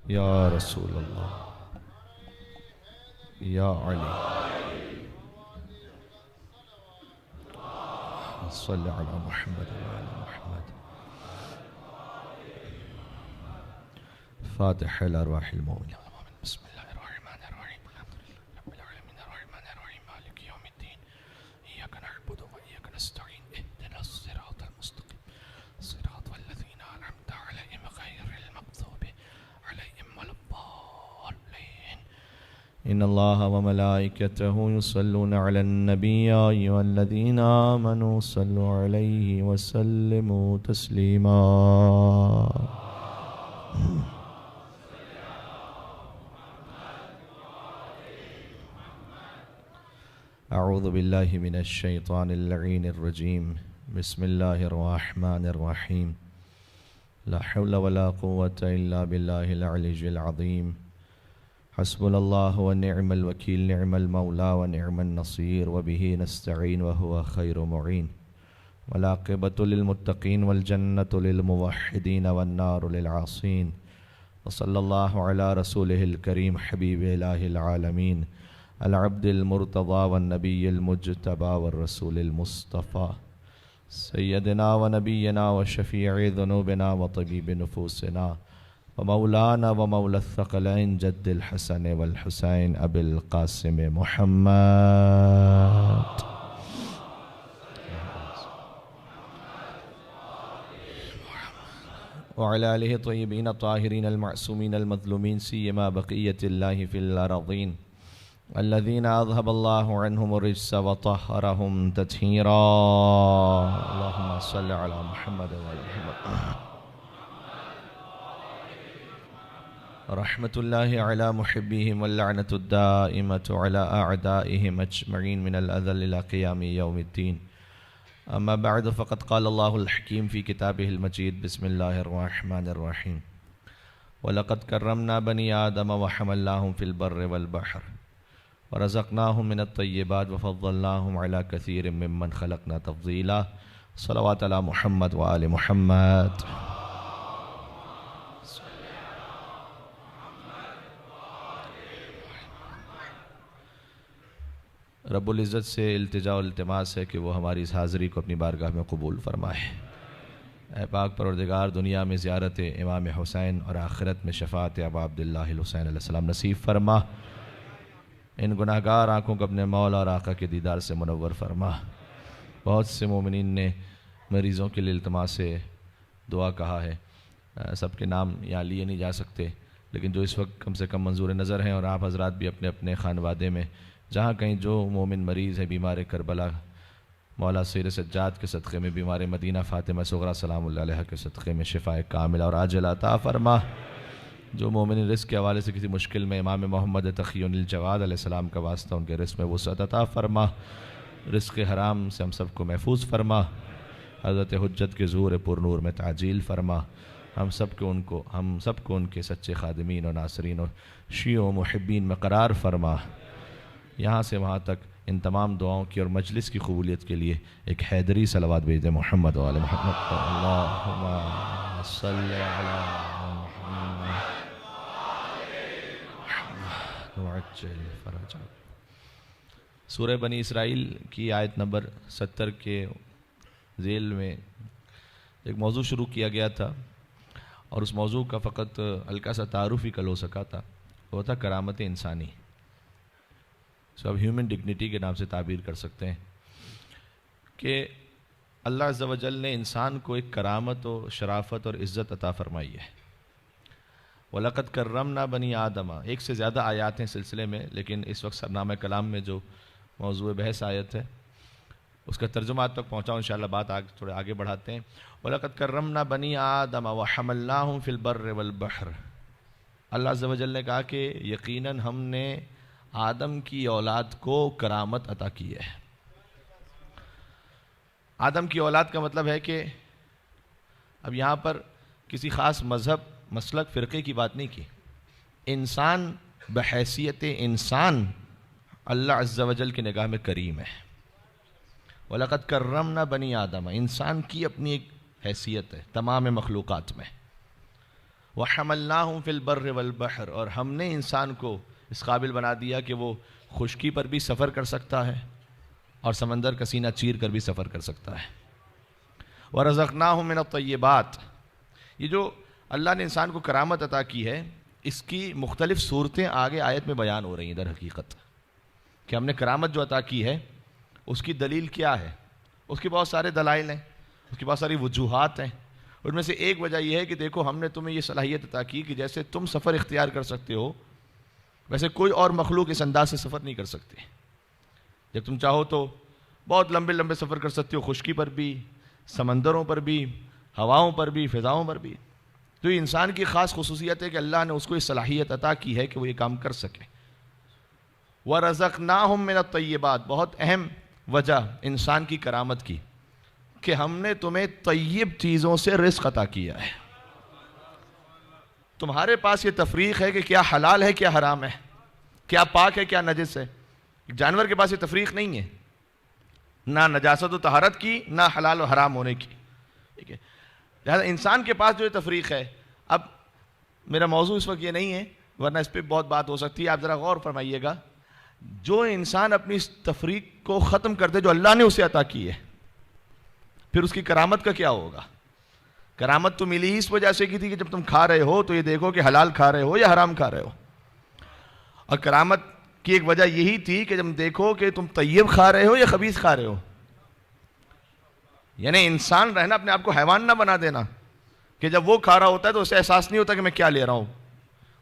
یا رسول اللہ یا علی صلی علی محمد وعلی محمد. فاتح الارواح المؤمنین. بسم اللہ الرحمن الرحیم. الحمد للہ رب العالمین الرحمن الرحیم مالک یوم الدین. ایاک نعبد و ایاک نستعین. اهدنا الصراط المستقیم صراط الذین انعمت علیہم غیر المغضوب علیہم ولا الضالین. ان اللہ وملائکتہ یصلون علی النبی یا ایھا الذین آمنوا صلوا علیہ وسلموا تسلیما. اعوذ باللہ من الشیطان اللعین الرجیم. بسم اللہ الرحمن الرحیم. لا حول ولا قوة الا باللہ العلی العظیم. حسبنا اللہ ونعم الوکیل. نعم المولا ونعم النصیر. وبہ نستعین وهو خیر معین. والعاقبۃ للمتقین والجنۃ للموحدین والنار للعاصین. وصلی اللہ علی رسولہ الکریم حبیب الہ العالمین العبد المرتضى والنبی المجتبى والرسول المصطفى سیدنا ونبینا وشفیع ذنوبنا وطبیب نفوسنا ومولانا ومولا الثقلین جد الحسن والحسین ابی القاسم محمد وعلى آلہ طیبین الطاہرین المعصومین المظلومین سیما بقیت اللہ فی الارضین الذين أذهب الله عنهم الرجس وطهرهم تطهيرا. اللهم صل على محمد وعلى محمد. رحمة الله على محبيهم واللعنة الدائمة على أعدائهم أجمعين من الأذل إلى قيام يوم الدين. أما بعد فقد قال الله الحكيم في كتابه المجيد. بسم الله الرحمن الرحيم. ولقد كرمنا بني آدم وحملناهم في البر والبحر ورزقناهم من الطیبات وفضلناهم على كثير ممن خلقنا تفضیلا. صلوات علی محمد وآل محمد. رب العزت سے التجا و التماس ہے کہ وہ ہماری اس حاضری کو اپنی بارگاہ میں قبول فرمائے. اے پاک پروردگار، دنیا میں زیارت امام حسین اور آخرت میں شفاعت ابا عبداللہ الحسین علیہ السلام نصیب فرما. ان گناہگار آنکھوں کو اپنے مولا اور آقا کے دیدار سے منور فرما. بہت سے مومنین نے مریضوں کے لیے التماس سے دعا کہا ہے. سب کے نام یہاں لیے نہیں جا سکتے، لیکن جو اس وقت کم سے کم منظور نظر ہیں، اور آپ حضرات بھی اپنے اپنے خانوادے میں جہاں کہیں جو مومن مریض ہے، بیمار کربلا مولا سیر سجاد کے صدقے میں، بیمار مدینہ فاطمہ صغریٰ سلام اللہ علیہ کے صدقے میں شفاء کاملہ اور عاجل عطا فرما. جو مومن رزق کے حوالے سے کسی مشکل میں، امام محمد تقی الجواد علیہ السلام کا واسطہ ان کے رزق میں وسعت عطا فرما. رزق حرام سے ہم سب کو محفوظ فرما. حضرت حجت کے ظہور پر نور میں تعجیل فرما. ہم سب کو ان کے سچے خادمین اور ناصرین اور شیعوں و محبین میں قرار فرما. یہاں سے وہاں تک ان تمام دعاؤں کی اور مجلس کی قبولیت کے لیے ایک حیدری صلوات بھیج دیں. محمد و آل محمد. اللہم صلی علی وعجل فرجہ. سورہ بنی اسرائیل کی آیت نمبر 70 کے ذیل میں ایک موضوع شروع کیا گیا تھا، اور اس موضوع کا فقط ہلکا سا تعارف ہی کل ہو سکا تھا. وہ تھا کرامت انسانی. اس کو اب ہیومن ڈگنیٹی کے نام سے تعبیر کر سکتے ہیں کہ اللہ عز و جل نے انسان کو ایک کرامت و شرافت اور عزت عطا فرمائی ہے. وَلَقَدْ كَرَّمْنَا بَنِي آدَمَ. ایک سے زیادہ آیات ہیں سلسلے میں، لیکن اس وقت سرنامہ کلام میں جو موضوع بحث آیت ہے اس کا ترجمہ آپ تک پہنچاؤں. انشاءاللہ بات تھوڑے آگے بڑھاتے ہیں. وَلَقَدْ كَرَّمْنَا بَنِي آدَمَ وَحَمَلْنَاهُمْ فِي الْبَرِّ وَالْبَحْرِ. اللہ عز و جل نے کہا کہ یقیناً ہم نے آدم کی اولاد کو کرامت عطا کی ہے. آدم کی اولاد کا مطلب ہے کہ اب یہاں پر کسی خاص مذہب، مسلک، فرقے کی بات نہیں کی. انسان بحیثیت انسان اللہ عز و جل کی نگاہ میں کریم ہے. وَلَقَدْ كَرَّمْنَا بَنِي آدَمَ. انسان کی اپنی ایک حیثیت ہے تمام مخلوقات میں. وَحَمَلْنَاهُمْ فِي الْبَرِّ وَالْبَحْرِ، اور ہم نے انسان کو اس قابل بنا دیا کہ وہ خشکی پر بھی سفر کر سکتا ہے اور سمندر کا سینہ چیر کر بھی سفر کر سکتا ہے۔ وَرَزَقْنَاهُمْ مِنَ الطَّيِّبَاتِ، یہ جو اللہ نے انسان کو کرامت عطا کی ہے، اس کی مختلف صورتیں آگے آیت میں بیان ہو رہی ہیں۔ در حقیقت کہ ہم نے کرامت جو عطا کی ہے اس کی دلیل کیا ہے؟ اس کے بہت سارے دلائل ہیں، اس کی بہت ساری وجوہات ہیں۔ ان میں سے ایک وجہ یہ ہے کہ دیکھو ہم نے تمہیں یہ صلاحیت عطا کی کہ جیسے تم سفر اختیار کر سکتے ہو ویسے کوئی اور مخلوق اس انداز سے سفر نہیں کر سکتے۔ جب تم چاہو تو بہت لمبے لمبے سفر کر سکتے ہو، خشکی پر بھی، سمندروں پر بھی، ہواؤں پر بھی، فضاؤں پر بھی۔ تو یہ انسان کی خاص خصوصیت ہے کہ اللہ نے اس کو یہ صلاحیت عطا کی ہے کہ وہ یہ کام کر سکے۔ وَرَزَقْنَاهُمْ مِنَ الطَّيِّبَاتِ، بہت اہم وجہ انسان کی کرامت کی کہ ہم نے تمہیں طیب چیزوں سے رزق عطا کیا ہے۔ تمہارے پاس یہ تفریق ہے کہ کیا حلال ہے کیا حرام ہے، کیا پاک ہے کیا نجس ہے۔ جانور کے پاس یہ تفریق نہیں ہے، نہ نجاست و طہارت کی، نہ حلال و حرام ہونے کی، ٹھیک ہے۔ لہذا انسان کے پاس جو یہ تفریق ہے، اب میرا موضوع اس وقت یہ نہیں ہے ورنہ اس پہ بہت بات ہو سکتی ہے، آپ ذرا غور فرمائیے گا۔ جو انسان اپنی اس تفریق کو ختم کر دے جو اللہ نے اسے عطا کی ہے، پھر اس کی کرامت کا کیا ہوگا؟ کرامت تو ملی ہی اس وجہ سے کی تھی کہ جب تم کھا رہے ہو تو یہ دیکھو کہ حلال کھا رہے ہو یا حرام کھا رہے ہو، اور کرامت کی ایک وجہ یہی تھی کہ جب دیکھو کہ تم طیب کھا رہے ہو یا خبیث کھا رہے ہو۔ یعنی انسان رہنا اپنے آپ کو حیوان نہ بنا دینا کہ جب وہ کھا رہا ہوتا ہے تو اسے احساس نہیں ہوتا کہ میں کیا لے رہا ہوں،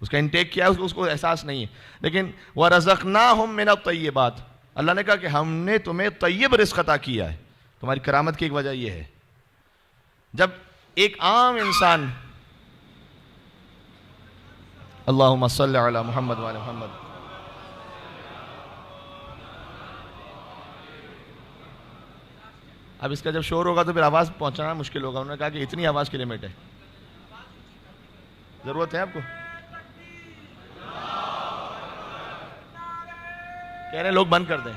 اس کا انٹیک کیا ہے اس کو احساس نہیں ہے۔ لیکن وَرَزَقْنَاهُمْ مِنَ الطَّيِّبَاتِ، اللہ نے کہا کہ ہم نے تمہیں طیب رزق عطا کیا ہے۔ تمہاری کرامت کی ایک وجہ یہ ہے، جب ایک عام انسان، اللہم صلی علی محمد وعلی محمد، اب اس کا جب شور ہوگا تو پھر آواز پہنچانا مشکل ہوگا۔ انہوں نے کہا کہ اتنی آواز کی لمٹ ہے، ضرورت ہے آپ کو؟ کہہ رہے ہیں لوگ بند کر دیں۔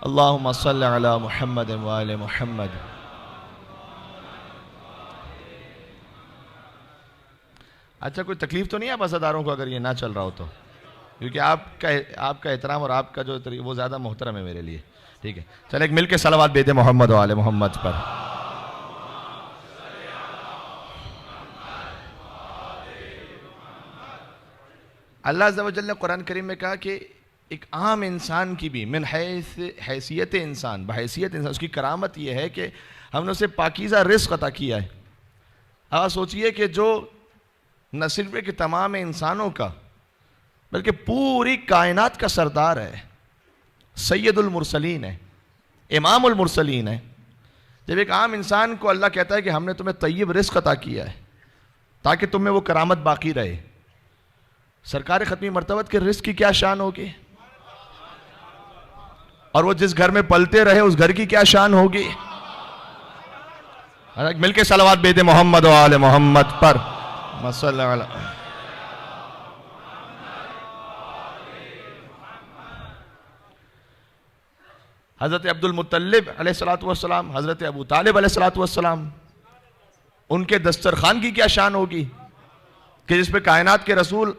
اللہم صلی علی محمد وآل محمد۔ اچھا کوئی تکلیف تو نہیں ہے آپ عزاداروں کو اگر یہ نہ چل رہا ہو تو؟ کیونکہ آپ کا احترام اور آپ کا جو وہ زیادہ محترم ہے میرے لیے، ٹھیک ہے۔ چلیں ایک مل کے صلوات بھیجیں محمد وآل محمد پر۔ اللہ عز و جل نے قرآن کریم میں کہا کہ ایک عام انسان کی بھی من حیثیت انسان، بحیثیت انسان، اس کی کرامت یہ ہے کہ ہم نے اسے پاکیزہ رزق عطا کیا ہے۔ اب سوچئے کہ جو نہ صرف کہ تمام انسانوں کا بلکہ پوری کائنات کا سردار ہے، سید المرسلین ہے، امام المرسلین ہے، جب ایک عام انسان کو اللہ کہتا ہے کہ ہم نے تمہیں طیب رزق عطا کیا ہے تاکہ تم میں وہ کرامت باقی رہے، سرکار ختمی مرتبت کے رزق کی کیا شان ہوگی، اور وہ جس گھر میں پلتے رہے اس گھر کی کیا شان ہوگی۔ مل کے صلوات بھیجیں محمد و آل محمد پر۔ صلی اللہ علیہ۔ حضرت عبد المطلب علیہ السلام، حضرت ابو طالب علیہ السلام، ان کے دسترخوان کی کیا شان ہوگی کہ جس پہ کائنات کے رسول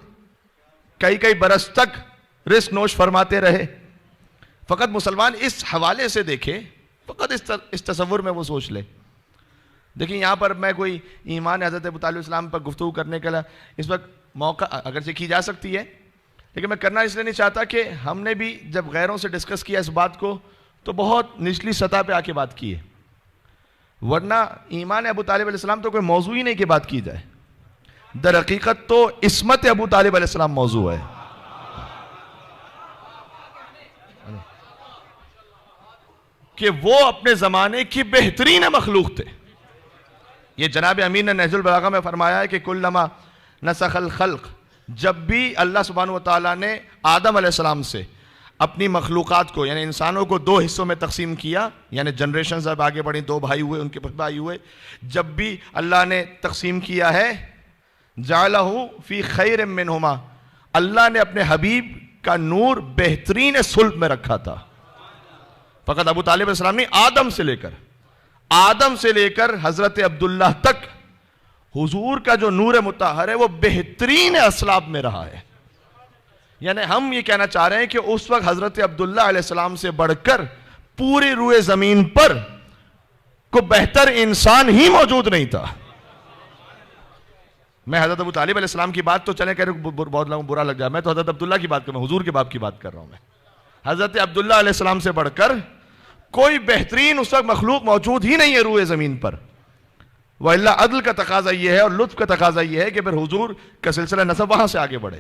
کئی برس تک رزق نوش فرماتے رہے۔ فقط مسلمان اس حوالے سے دیکھے، فقط اس تصور میں وہ سوچ لے۔ دیکھیں یہاں پر میں کوئی ایمان حضرت ابو طالب السلام پر گفتگو کرنے کے لیے اس وقت موقع اگرچہ کی جا سکتی ہے، لیکن میں کرنا اس لیے نہیں چاہتا کہ ہم نے بھی جب غیروں سے ڈسکس کیا اس بات کو تو بہت نچلی سطح پہ آ کے بات کی ہے، ورنہ ایمان ابو طالب علیہ السلام تو کوئی موضوع ہی نہیں کہ بات کی جائے۔ در حقیقت تو عصمت ابو طالب علیہ السلام موضوع ہے، کہ وہ اپنے زمانے کی بہترین مخلوق تھے۔ یہ جناب امین نے نہج البلاغہ میں فرمایا ہے کہ کلما نسخ الخلق، جب بھی اللہ سبحانہ وتعالیٰ نے آدم علیہ السلام سے اپنی مخلوقات کو یعنی انسانوں کو دو حصوں میں تقسیم کیا، یعنی جنریشنز اب آگے بڑھیں، دو بھائی ہوئے، ان کے بھائی ہوئے، جب بھی اللہ نے تقسیم کیا ہے جعلہ فی خیر منہما، اللہ نے اپنے حبیب کا نور بہترین صلب میں رکھا تھا۔ فقط ابو طالب علیہ السلام نہیں، آدم سے لے کر حضرت عبداللہ تک حضور کا جو نور مطہر ہے وہ بہترین اسلاف میں رہا ہے. یعنی ہم یہ کہنا چاہ رہے ہیں کہ اس وقت حضرت عبداللہ علیہ السلام سے بڑھ کر پوری روئے زمین پر کوئی بہتر انسان ہی موجود نہیں تھا. میں حضرت ابو طالب علیہ السلام کی بات تو چلیں کہہ رہے بہت لوگوں برا لگ جائے، میں تو حضرت عبداللہ کی بات کر رہا ہوں، حضور کے باپ کی بات کر رہا ہوں. میں حضرت عبداللہ علیہ السلام سے بڑھ کر کوئی بہترین اس وقت مخلوق موجود ہی نہیں ہے روئے زمین پر. وَإِلَّا عدل کا تقاضا یہ ہے اور لطف کا تقاضا یہ ہے کہ پھر حضور کا سلسلہ نسب وہاں سے آگے بڑھے.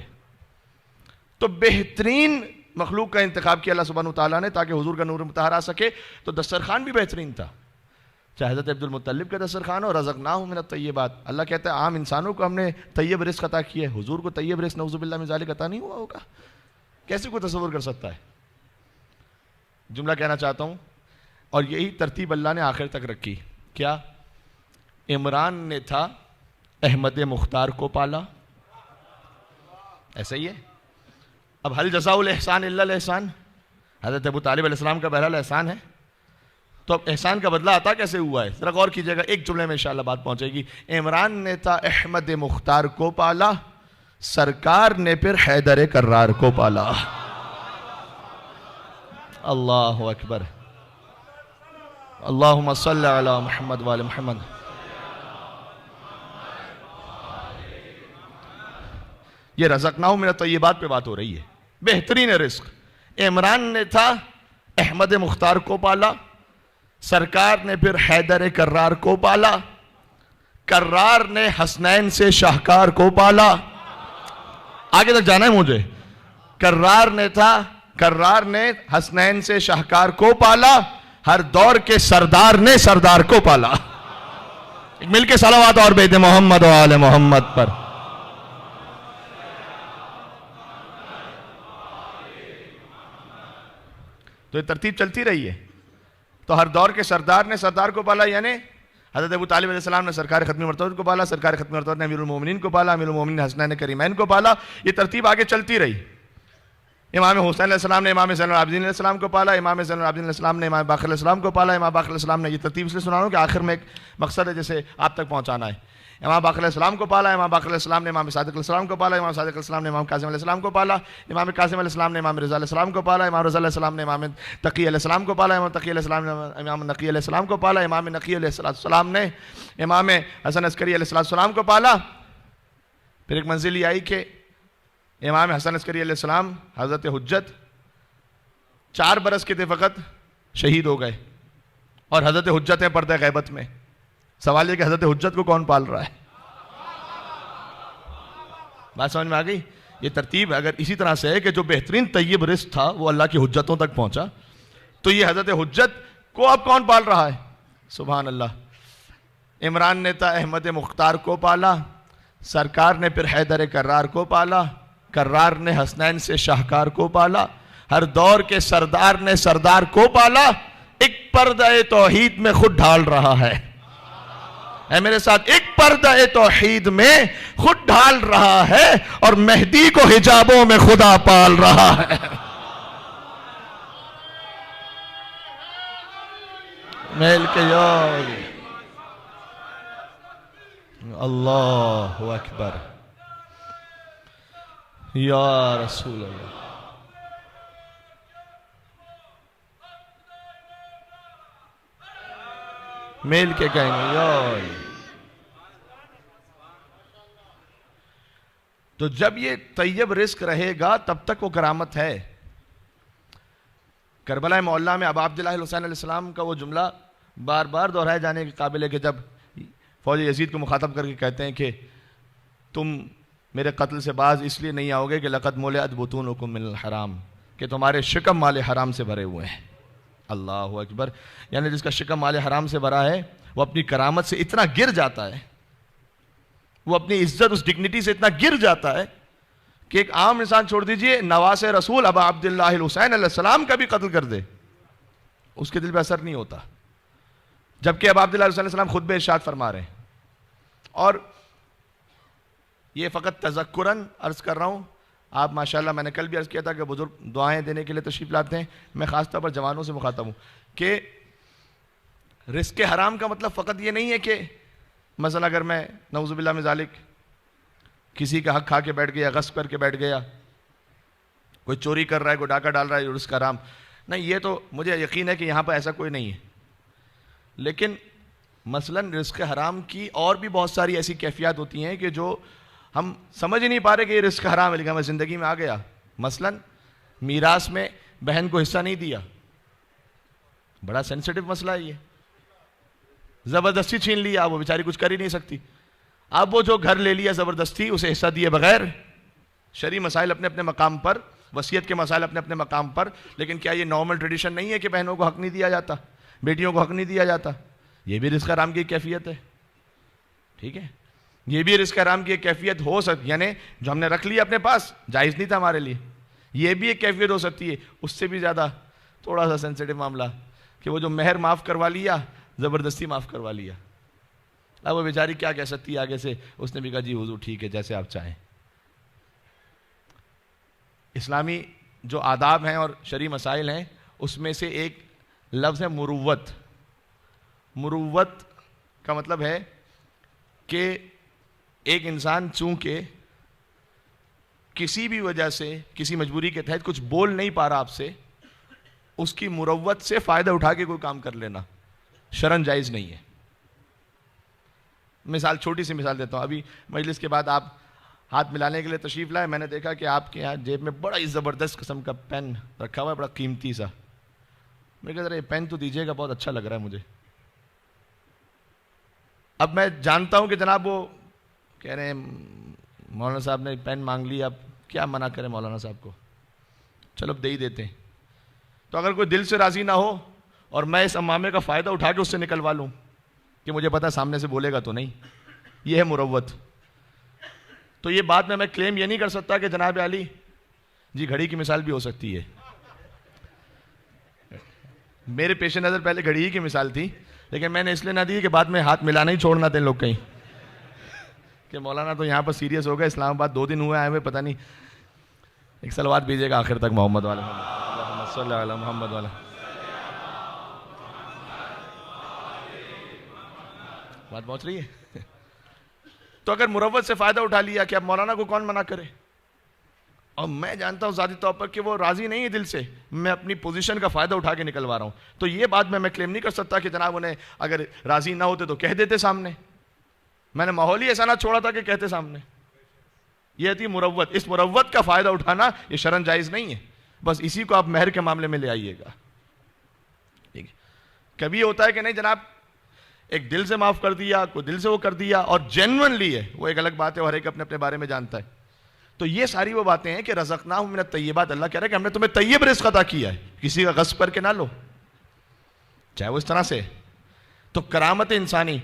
تو بہترین مخلوق کا انتخاب کیا اللہ سبحانہ وتعالیٰ نے تاکہ حضور کا نور مطہر آ سکے. تو دسترخوان بھی بہترین تھا، چاہے حضرت عبد المطلب کا دسترخوان ہو. رزقناہم من الطیبات، اللہ کہتا ہے عام انسانوں کو ہم نے طیب رزق عطا کیا ہے، حضور کو طیب رزق نعوذ باللہ من ذالک عطا نہیں ہوا ہوگا؟ کیسے کوئی تصور کر سکتا ہے؟ جملہ کہنا چاہتا ہوں، اور یہی ترتیب اللہ نے آخر تک رکھی. کیا؟ عمران نے تھا احمد مختار کو پالا، ایسا ہی ہے. اب حل جزاء الاحسان الا الاحسان، حضرت ابو طالب علیہ السلام کا بہرحال احسان ہے، تو اب احسان کا بدلہ عطا کیسے ہوا ہے؟ ذرا غور کیجئے گا، ایک جملے میں انشاءاللہ بات پہنچے گی. عمران نے تھا احمد مختار کو پالا، سرکار نے پھر حیدر کرار کو پالا. اللہ اکبر، اللہم صلی علی محمد وآل محمد. یہ رزقناہم من الطیبات پہ بات ہو رہی ہے، بہترین رزق. عمران نے تھا احمد مختار کو پالا، سرکار نے پھر حیدر کرار کو پالا، کرار نے حسنین سے شاہکار کو پالا. آگے تک جانا ہے مجھے. کرار نے حسنین سے شاہکار کو پالا، ہر دور کے سردار نے سردار کو پالا. مل کے صلوات اور بیت محمد و آل محمد پر. تو یہ ترتیب چلتی رہی ہے. تو ہر دور کے سردار نے سردار کو پالا، یعنی حضرت ابو طالب علیہ السلام نے سرکار ختمی مرتبہ کو پالا، سرکار ختمی مرتبہ نے امیر المومنین کو پالا، امیر المومنین نے حسنین کریمین کو پالا. یہ ترتیب آگے چلتی رہی. امام حسین علیہ السلام نے امام زین العابدین علیہ السلام کو پالا، امام زین العابدین علیہ السلام نے امام باقر علیہ السلام کو پالا، امام باقر علیہ السلام نے، یہ ترتیب اس لیے سنا رہا ہوں کہ آخر میں ایک مقصد ہے جسے آپ تک پہنچانا ہے. امام باقر علیہ السلام کو پالا، امام باقر علیہ السلام نے امام صادق علیہ السلام کو پالا، امام صادق علیہ السلام نے امام کاظم علیہ السلام کو پالا، امام کاظم علیہ السلام نے امام رضا علیہ السلام کو پالا، امام رضا علیہ السلام نے امام تقی علیہ السلام کو پالا، امام تقی علیہ السلام نے امام نقی علیہ السلام کو پالا، امام نقی علیہ السلام نے امام حسن عسکری علیہ السلام کو پالا. پھر ایک منزل یہ آئی کہ امام حسن عسکری علیہ السلام حضرت حجت 4 برس کے تھے فقط، شہید ہو گئے، اور حضرت حجت ہیں پردہ غیبت میں. سوال یہ کہ حضرت حجت کو کون پال رہا ہے؟ بات سمجھ میں آ گئی؟ یہ ترتیب اگر اسی طرح سے ہے کہ جو بہترین طیب رزق تھا وہ اللہ کی حجتوں تک پہنچا، تو یہ حضرت حجت کو اب کون پال رہا ہے؟ سبحان اللہ. عمران نے تھا احمد مختار کو پالا، سرکار نے پھر حیدر کرار کو پالا، کرار نے حسنین سے شاہکار کو پالا، ہر دور کے سردار نے سردار کو پالا. ایک پردہ توحید میں خود ڈھال رہا ہے. اے میرے ساتھ، ایک پردہ توحید میں خود ڈھال رہا ہے اور مہدی کو حجابوں میں خدا پال رہا ہے. میل کے یار اللہ اکبر یا رسول اللہ. میل کے کہیں گے یار. تو جب یہ طیب رزق رہے گا تب تک وہ کرامت ہے. کربلا معلیٰ میں ابا عبداللہ الحسین علیہ السلام کا وہ جملہ بار بار دہرائے جانے کے قابل ہے کہ جب فوج یزید کو مخاطب کر کے کہتے ہیں کہ تم میرے قتل سے باز اس لیے نہیں آؤ گے کہ لقد ملئت بطونکم من الحرام، کہ تمہارے شکم مال حرام سے بھرے ہوئے ہیں. اللہ اکبر. یعنی جس کا شکم مال حرام سے بھرا ہے وہ اپنی کرامت سے اتنا گر جاتا ہے، وہ اپنی عزت اس ڈگنیٹی سے اتنا گر جاتا ہے کہ ایک عام انسان چھوڑ دیجئے نواس رسول ابا عبداللہ الحسین علیہ السلام کا بھی قتل کر دے، اس کے دل پہ اثر نہیں ہوتا. جبکہ ابا عبداللہ علیہ السلام خود بے ارشاد فرما رہے ہیں. اور یہ فقط تذکراً عرض کر رہا ہوں، آپ ماشاءاللہ، میں نے کل بھی عرض کیا تھا کہ بزرگ دعائیں دینے کے لیے تشریف لاتے ہیں. میں خاص طور پر جوانوں سے مخاطب ہوں کہ رزق حرام کا مطلب فقط یہ نہیں ہے کہ مثلا اگر میں نعوذ باللہ من ذالک کسی کا حق کھا کے بیٹھ گیا، غصب کر کے بیٹھ گیا، کوئی چوری کر رہا ہے، کوئی ڈاکہ ڈال رہا ہے، رزق حرام نہیں. یہ تو مجھے یقین ہے کہ یہاں پر ایسا کوئی نہیں ہے. لیکن مثلاً رزق حرام کی اور بھی بہت ساری ایسی کیفیات ہوتی ہیں کہ جو ہم سمجھ ہی نہیں پا رہے کہ یہ رزق حرام ہے، لیکن ہمیں زندگی میں آ گیا. مثلاً میراث میں بہن کو حصہ نہیں دیا، بڑا سینسٹیو مسئلہ ہے یہ. زبردستی چھین لیا، وہ بیچاری کچھ کر ہی نہیں سکتی. اب وہ جو گھر لے لیا زبردستی، اسے حصہ دیے بغیر. شرعی مسائل اپنے اپنے مقام پر، وصیت کے مسائل اپنے اپنے مقام پر، لیکن کیا یہ نارمل ٹریڈیشن نہیں ہے کہ بہنوں کو حق نہیں دیا جاتا، بیٹیوں کو حق نہیں دیا جاتا؟ یہ بھی رزق حرام کی کیفیت ہے. ٹھیک ہے، یہ بھی رزق حرام کی ایک کیفیت ہو سکتی، یعنی جو ہم نے رکھ لیا اپنے پاس جائز نہیں تھا ہمارے لیے، یہ بھی ایک کیفیت ہو سکتی ہے. اس سے بھی زیادہ تھوڑا سا سینسٹیو معاملہ کہ وہ جو مہر معاف کروا لیا، زبردستی معاف کروا لیا. اب وہ بیچاری کیا کہہ سکتی ہے آگے سے؟ اس نے بھی کہا جی حضور ٹھیک ہے جیسے آپ چاہیں. اسلامی جو آداب ہیں اور شرعی مسائل ہیں، اس میں سے ایک لفظ ہے مروت. مروت کا مطلب ہے کہ ایک انسان چونکہ کسی بھی وجہ سے، کسی مجبوری کے تحت کچھ بول نہیں پا رہا آپ سے، اس کی مروت سے فائدہ اٹھا کے کوئی کام کر لینا شرعاً جائز نہیں ہے. مثال، چھوٹی سی مثال دیتا ہوں. ابھی مجلس کے بعد آپ ہاتھ ملانے کے لیے تشریف لائے، میں نے دیکھا کہ آپ کے یہاں جیب میں بڑا ہی زبردست قسم کا پین رکھا ہوا ہے، بڑا قیمتی سا. میں کہا ذرا یہ پین تو دیجیے گا، بہت اچھا لگ رہا ہے مجھے. اب میں جانتا ہوں کہ جناب وہ کہہ رہے ہیں مولانا صاحب نے پین مانگ لیا، اب کیا منع کریں مولانا صاحب کو، چلو اب دے ہی دیتے ہیں. تو اگر کوئی دل سے راضی نہ ہو اور میں اس امامے کا فائدہ اٹھا کے اس سے نکلوا لوں کہ مجھے پتا سامنے سے بولے گا تو نہیں، یہ ہے مروت. تو یہ بات میں کلیم یہ نہیں کر سکتا کہ جناب علی جی گھڑی کی مثال بھی ہو سکتی ہے. میرے پیش نظر پہلے گھڑی ہی کی مثال تھی، لیکن میں نے اس لیے نہ دی کہ بعد میں ہاتھ ملانا ہی چھوڑنا تھے لوگ کہیں کہ مولانا تو یہاں پر سیریس ہو گئے، اسلام آباد 2 دن ہوئے آئے ہوئے، پتہ نہیں. ایک صلوات بھیجیے گا آخر تک محمد والا، اللہم صلی علی محمد والا. بات پہنچ رہی ہے؟ تو اگر مروت سے فائدہ اٹھا لیا کہ اب مولانا کو کون منع کرے، اور میں جانتا ہوں ذاتی طور پر کہ وہ راضی نہیں ہے دل سے، میں اپنی پوزیشن کا فائدہ اٹھا کے نکلوا رہا ہوں، تو یہ بات میں کلیم نہیں کر سکتا کہ جناب انہیں اگر راضی نہ ہوتے تو کہہ دیتے سامنے. میں نے ماحول ہی ایسا نہ چھوڑا تھا کہ کہتے سامنے. یہ تھی مروت. اس مروت کا فائدہ اٹھانا یہ شرعاً جائز نہیں ہے. بس اسی کو آپ مہر کے معاملے میں لے آئیے گا. ٹھیک ہے، کبھی ہوتا ہے کہ نہیں جناب ایک دل سے معاف کر دیا، کوئی دل سے وہ کر دیا اور جینوئنلی ہے، وہ ایک الگ بات ہے، اور ہر ایک اپنے اپنے بارے میں جانتا ہے. تو یہ ساری وہ باتیں ہیں کہ رزقناہم من الطیبات، اللہ کہہ رہا ہے کہ ہم نے تمہیں طیب رزق عطا کیا ہے، کسی کا غصب کر کے نہ لو، چاہے وہ اس طرح سے. تو کرامت انسانی،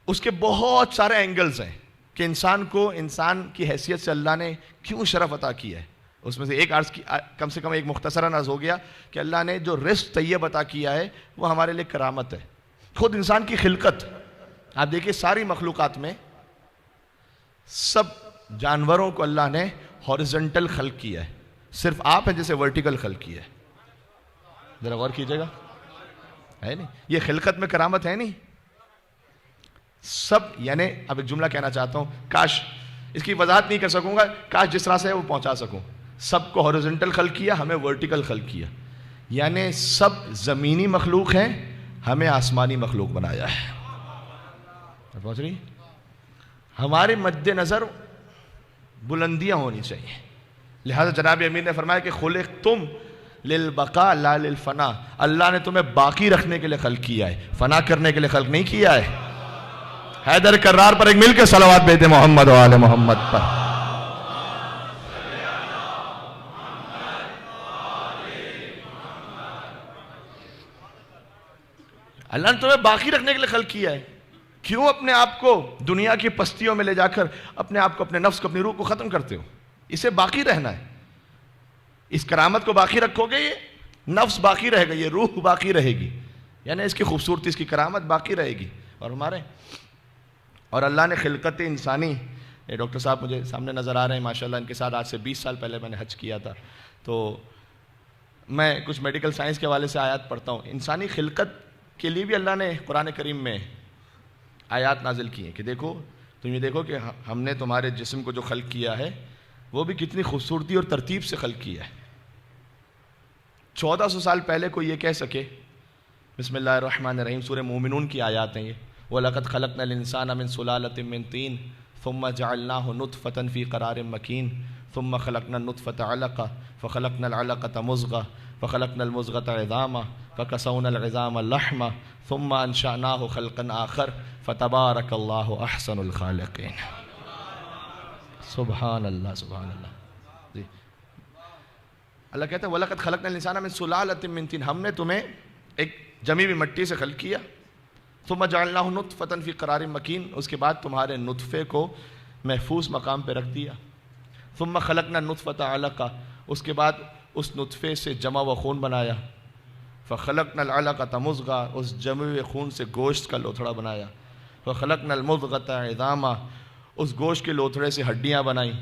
اس کے بہت سارے اینگلز ہیں کہ انسان کو انسان کی حیثیت سے اللہ نے کیوں شرف عطا کیا ہے. اس میں سے ایک عرض کی، کم سے کم ایک مختصراً عرض ہو گیا کہ اللہ نے جو رزق طیب عطا کیا ہے وہ ہمارے لیے کرامت ہے. خود انسان کی خلقت آپ دیکھیے، ساری مخلوقات میں سب جانوروں کو اللہ نے ہاریزنٹل خلق کیا ہے، صرف آپ ہیں جیسے ورٹیکل خلق کیا ہے. ذرا غور کیجئے گا، ہے نہیں یہ خلقت میں کرامت ہے نہیں سب. یعنی اب ایک جملہ کہنا چاہتا ہوں، کاش اس کی وضاحت نہیں کر سکوں گا، کاش جس طرح سے وہ پہنچا سکوں. سب کو ہاریزنٹل خلق کیا، ہمیں ورٹیکل خلق کیا. یعنی سب زمینی مخلوق ہیں، ہمیں آسمانی مخلوق بنایا ہے. پہنچ رہی؟ ہمارے مد نظر بلندیاں ہونی چاہیے. لہذا جناب امیر نے فرمایا کہ خلقتم للبقاء لا للفنا، اللہ نے تمہیں باقی رکھنے کے لیے خلق کیا ہے، فنا کرنے کے لیے خلق نہیں کیا ہے. حیدر کرار پر ایک مل کے صلوات بھیجتے محمد و آل محمد پر. اللہ نے تمہیں باقی رکھنے کے لیے خلق کیا ہے. کیوں اپنے آپ کو دنیا کی پستیوں میں لے جا کر اپنے آپ کو، اپنے نفس کو، اپنی روح کو ختم کرتے ہو؟ اسے باقی رہنا ہے. اس کرامت کو باقی رکھو گے، یہ نفس باقی رہے گا، یہ روح باقی رہے گی، یعنی اس کی خوبصورتی، اس کی کرامت باقی رہے گی. اور اللہ نے خلقت انسانی یہ ڈاکٹر صاحب مجھے سامنے نظر آ رہے ہیں ماشاءاللہ، ان کے ساتھ آج سے 20 سال پہلے میں نے حج کیا تھا. تو میں کچھ میڈیکل سائنس کے حوالے سے آیات پڑھتا ہوں. انسانی خلقت کے لیے بھی اللہ نے قرآن کریم میں آیات نازل کی ہیں کہ دیکھو تم یہ دیکھو کہ ہم نے تمہارے جسم کو جو خلق کیا ہے وہ بھی کتنی خوبصورتی اور ترتیب سے خلق کیا ہے. 1400 سال پہلے کوئی یہ کہہ سکے؟ بسم اللہ الرحمن الرحیم، سورہ مومنون کی آیات ہیں یہ. وَلَقَدْ خَلَقْنَا الْإِنسَانَ مِنْ سُلَالَةٍ مِنْ طِينٍ ثُمَّ جَعَلْنَاهُ نُطْفَةً فِي قَرَارٍ مَكِينٍ ثُمَّ خَلَقْنَا النُّطْفَةَ عَلَقَةً فَخَلَقْنَا الْعَلَقَةَ مُضْغَةً فَخَلَقْنَا الْمُضْغَةَ عِظَامًا فَكَسَوْنَا الْعِظَامَ لَحْمًا ثُمَّ أَنشَأْنَاهُ خَلْقًا آخَرَ فَتَبَارَكَ اللَّهُ أَحْسَنُ الْخَالِقِينَ. سبحان اللہ سبحان اللہ. جی اللہ کہتا ہے وَلَقَدْ خَلَقْنَا الْإِنسَانَ مِنْ سُلَالَةٍ مِنْ طِينٍ، ہم نے تمہیں ایک جمی ہوئی مٹی سے خلق کیا. ثُمَّ جَعَلْنَاهُ نُطْفَةً فِي قَرَارٍ مَكِينٍ، اس کے بعد تمہارے نطفے کو محفوظ مقام پہ رکھ دیا. ثُمَّ خَلَقْنَا النُّطْفَةَ عَلَقَةً، اس کے بعد اس نطفے سے جمع و خون بنایا. فَخَلَقْنَا الْعَلَقَةَ مُضْغَةً، اس جمع ہوئے خون سے گوشت کا لوتھڑا بنایا. فَخَلَقْنَا الْمُضْغَةَ عِظَامًا، اس گوشت کے لوتھڑے سے ہڈیاں بنائیں.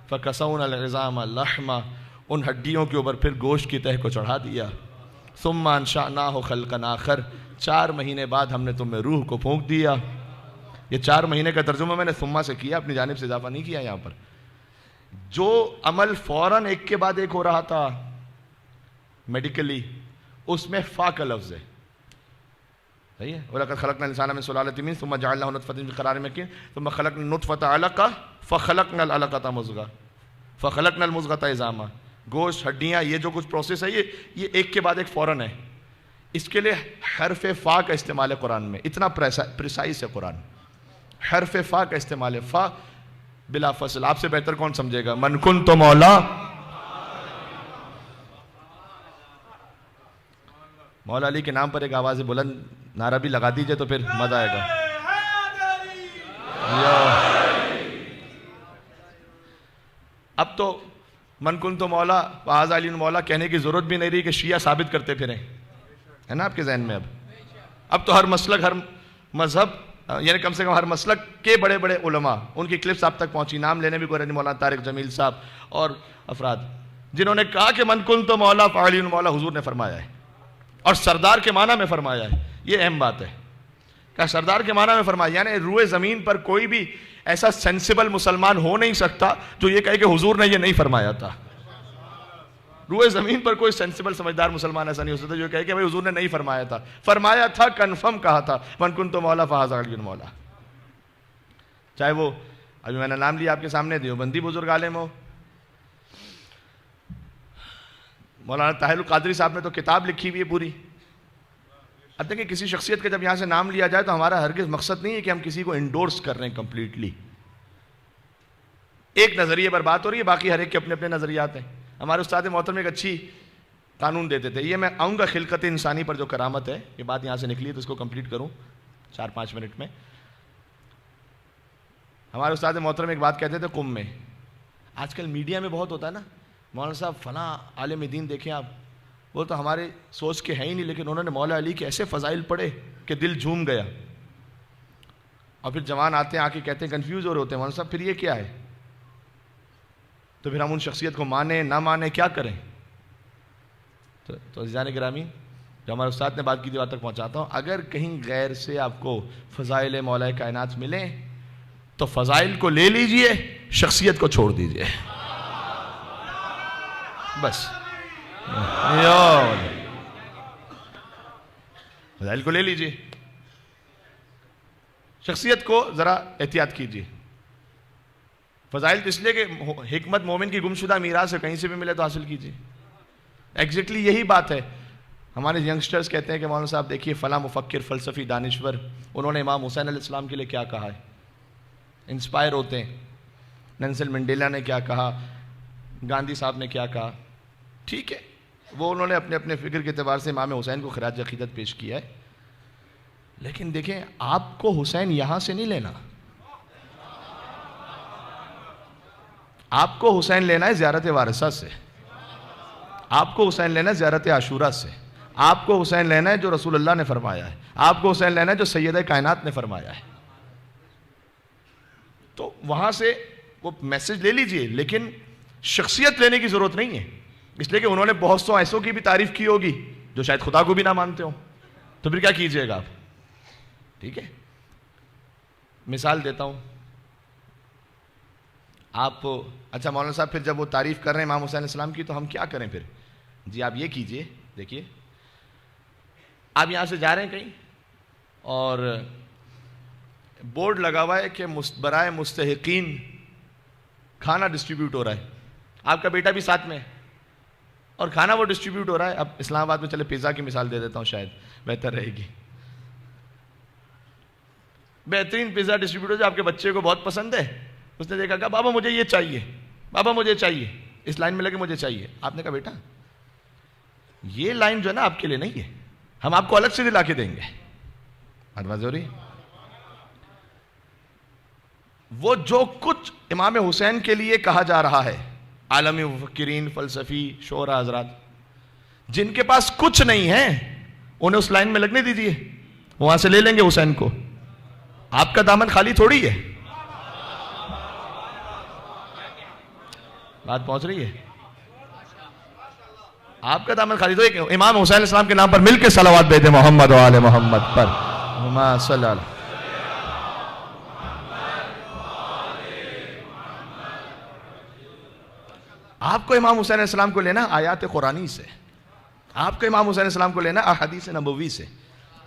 فَكَسَوْنَا الْعِظَامَ لَحْمًا، ان ہڈیوں کے اوپر پھر گوشت کی تہہ کو چڑھا دیا. ثُمَّ أَنشَأْنَاهُ خَلْقًا آخَرَ، 4 مہینے بعد ہم نے تم میں روح کو پھونک دیا. یہ 4 مہینے کا ترجمہ میں نے ثم سے کیا، اپنی جانب سے اضافہ نہیں کیا. یہاں پر جو عمل فوراً ایک کے بعد ایک ہو رہا تھا میڈیکلی، اس میں فا کا لفظ ہے. صحیح ہے. وَلَقَدْ خَلَقْنَا الْإِنسَانَ مِنْ سُلَالَةٍ مِنْ ثُمَّ جَعَلْنَاهُ نُطْفَةً فِي قَرَارٍ مَكِينٍ ثُمَّ خَلَقْنَا النُّطْفَةَ عَلَقَةً فَخَلَقْنَا الْعَلَقَةَ مُضْغَةً فَخَلَقْنَا الْمُضْغَةَ عِظَامًا. گوشت، ہڈیاں، یہ جو کچھ پروسیس ہے یہ ایک کے بعد ایک فوراً ہے. اس کے لیے حرف فا کا استعمال ہے قرآن میں. اتنا پریسائز ہے قرآن. حرف فا کا استعمال ہے. فا بلا فصل. آپ سے بہتر کون سمجھے گا؟ من کنت مولا. مولا علی کے نام پر ایک آواز بلند نعرہ بھی لگا دیجئے تو پھر مزہ آئے گا. اب تو من کنت مولا فہذا علی مولا کہنے کی ضرورت بھی نہیں رہی کہ شیعہ ثابت کرتے پھریں، ہے نا آپ کے ذہن میں. اب تو ہر مسلک، ہر مذہب، یعنی کم سے کم ہر مسلک کے بڑے بڑے علماء، ان کی کلپس آپ تک پہنچی. نام لینے بھی کوئی نہیں، مولانا طارق جمیل صاحب اور افراد جنہوں نے کہا کہ من کنت مولا فعلی مولا حضور نے فرمایا ہے اور سردار کے معنی میں فرمایا ہے. یہ اہم بات ہے کہ سردار کے معنی میں فرمایا، یعنی روئے زمین پر کوئی بھی ایسا سینسیبل مسلمان ہو نہیں سکتا جو یہ کہے کہ حضور نے یہ نہیں فرمایا تھا. روئے زمین پر کوئی سینسیبل سمجھدار مسلمان ایسا نہیں ہو سکتا جو کہے کہ حضور نے نہیں فرمایا تھا. فرمایا تھا، کنفرم کہا تھا، من کنت مولا فہذا علی مولا. چاہے وہ ابھی میں نے نام لیا آپ کے سامنے دیوبندی بزرگ عالم ہو، مولانا طاہر القادری صاحب نے تو کتاب لکھی ہوئی ہے پوری. اب دیکھیں کسی شخصیت کا جب یہاں سے نام لیا جائے تو ہمارا ہرگز مقصد نہیں ہے کہ ہم کسی کو انڈورس کر رہے ہیں کمپلیٹلی. ایک نظریے پر بات ہو رہی ہے، باقی ہر ایک کے اپنے اپنے نظریات ہیں. ہمارے استاد محترم ایک اچھی قانون دیتے تھے. یہ میں آؤں گا خلقت انسانی پر جو کرامت ہے، یہ بات یہاں سے نکلی ہے تو اس کو کمپلیٹ کروں 4-5 منٹ میں. ہمارے استاد محترم ایک بات کہتے تھے قم میں. آج کل میڈیا میں بہت ہوتا ہے نا، مولانا صاحب فلاں عالم دین دیکھیں آپ، وہ تو ہمارے سوچ کے ہیں ہی نہیں، لیکن انہوں نے مولا علی کے ایسے فضائل پڑھے کہ دل جھوم گیا. اور پھر جوان آتے ہیں آ کے کہتے ہیں، کنفیوز ہو رہے ہوتے ہیں، مولانا صاحب پھر یہ کیا ہے؟ تو پھر ہم ان شخصیت کو مانیں نہ مانیں کیا کریں؟ تو عزیزان گرامی، جو ہمارے استاد نے بات کی تھی بات تک پہنچاتا ہوں. اگر کہیں غیر سے آپ کو فضائل مولا کائنات ملیں تو فضائل کو لے لیجئے، شخصیت کو چھوڑ دیجئے. بس فضائل کو لے لیجئے، شخصیت کو ذرا احتیاط کیجئے. فضائل تو اس لیے کہ حکمت مومن کی گمشدہ میراث ہے، کہیں سے بھی ملے تو حاصل کیجئے. ایگزیکٹلی یہی بات ہے. ہمارے ینگسٹرز کہتے ہیں کہ مولانا صاحب دیکھیے فلاں مفکر، فلسفی، دانشور، انہوں نے امام حسین علیہ السلام کے لیے کیا کہا ہے، انسپائر ہوتے ہیں. نیلسن منڈیلا نے کیا کہا، گاندھی صاحب نے کیا کہا. ٹھیک ہے، وہ انہوں نے اپنے اپنے فکر کے اعتبار سے امام حسین کو خراج عقیدت پیش کیا ہے. لیکن دیکھیں آپ کو حسین یہاں سے نہیں لینا، آپ کو حسین لینا ہے زیارت وارثہ سے، آپ کو حسین لینا ہے زیارت عاشورہ سے، آپ کو حسین لینا ہے جو رسول اللہ نے فرمایا ہے، آپ کو حسین لینا ہے جو سیدہ کائنات نے فرمایا ہے. تو وہاں سے وہ میسج لے لیجئے، لیکن شخصیت لینے کی ضرورت نہیں ہے، اس لیے کہ انہوں نے بہت سو ایسوں کی بھی تعریف کی ہوگی جو شاید خدا کو بھی نہ مانتے ہوں، تو پھر کیا کیجئے گا آپ؟ ٹھیک ہے، مثال دیتا ہوں آپ. اچھا مولانا صاحب، پھر جب وہ تعریف کر رہے ہیں امام حسین علیہ السلام کی تو ہم کیا کریں پھر؟ جی آپ یہ کیجئے، دیکھیے آپ یہاں سے جا رہے ہیں کہیں اور بورڈ لگا ہوا ہے کہ برائے مستحقین کھانا ڈسٹریبیوٹ ہو رہا ہے، آپ کا بیٹا بھی ساتھ میں ہے اور کھانا وہ ڈسٹریبیوٹ ہو رہا ہے. اب اسلام آباد میں چلے پیزا کی مثال دے دیتا ہوں، شاید بہتر رہے گی. بہترین پیزا ڈسٹریبیوٹ ہو جو آپ کے بچے کو بہت پسند ہے، اس نے دیکھا کہ بابا مجھے یہ چاہیے، بابا مجھے چاہیے، اس لائن میں لگے مجھے چاہیے. آپ نے کہا بیٹا یہ لائن جو ہے نا آپ کے لیے نہیں ہے، ہم آپ کو الگ سے دلا کے دیں گے. بات ہو رہی؟ وہ جو کچھ امام حسین کے لیے کہا جا رہا ہے، عالمی مفکرین، فلسفی، شعراء حضرات جن کے پاس کچھ نہیں ہے انہیں اس لائن میں لگنے دیجیے، وہاں سے لے لیں گے حسین کو. آپ کا دامن خالی تھوڑی ہے. بات پہنچ رہی ہے؟ آپ کا دامن خالی تو ایک امام حسین علیہ السلام کے نام پر مل کے صلوات بھیجیں محمد و آل محمد پر. صلی اللہ. آپ کو امام حسین علیہ السلام کو لینا آیات قرآنی سے، آپ کو امام حسین علیہ السلام کو لینا احادیث نبوی سے،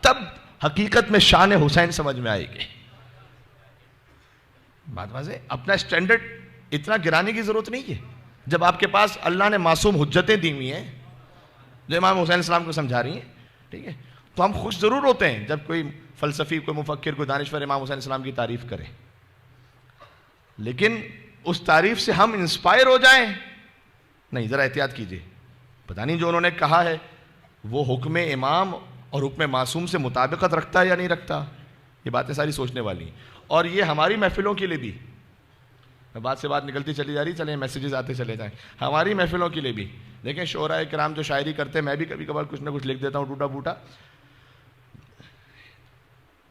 تب حقیقت میں شان حسین سمجھ میں آئے گی. بات واضح؟ اپنا اسٹینڈرڈ اتنا گرانے کی ضرورت نہیں ہے. جب آپ کے پاس اللہ نے معصوم حجتیں دی ہوئی ہیں جو امام حسین علیہ السلام کو سمجھا رہی ہیں، ٹھیک ہے، تو ہم خوش ضرور ہوتے ہیں جب کوئی فلسفی، کوئی مفکر، کوئی دانشور امام حسین علیہ السلام کی تعریف کرے، لیکن اس تعریف سے ہم انسپائر ہو جائیں نہیں. ذرا احتیاط کیجئے. پتہ نہیں جو انہوں نے کہا ہے وہ حکم امام اور حکم معصوم سے مطابقت رکھتا ہے یا نہیں رکھتا. یہ باتیں ساری سوچنے والی ہیں. اور یہ ہماری محفلوں کے لیے بھی، بات سے بات نکلتی چلی جا رہی، چلیں میسیجز آتے چلے جائیں، ہماری محفلوں کے لیے بھی. لیکن شعراء کرام جو شاعری کرتے ہیں، میں بھی کبھی کبھار کچھ نہ کچھ لکھ دیتا ہوں ٹوٹا پھوٹا.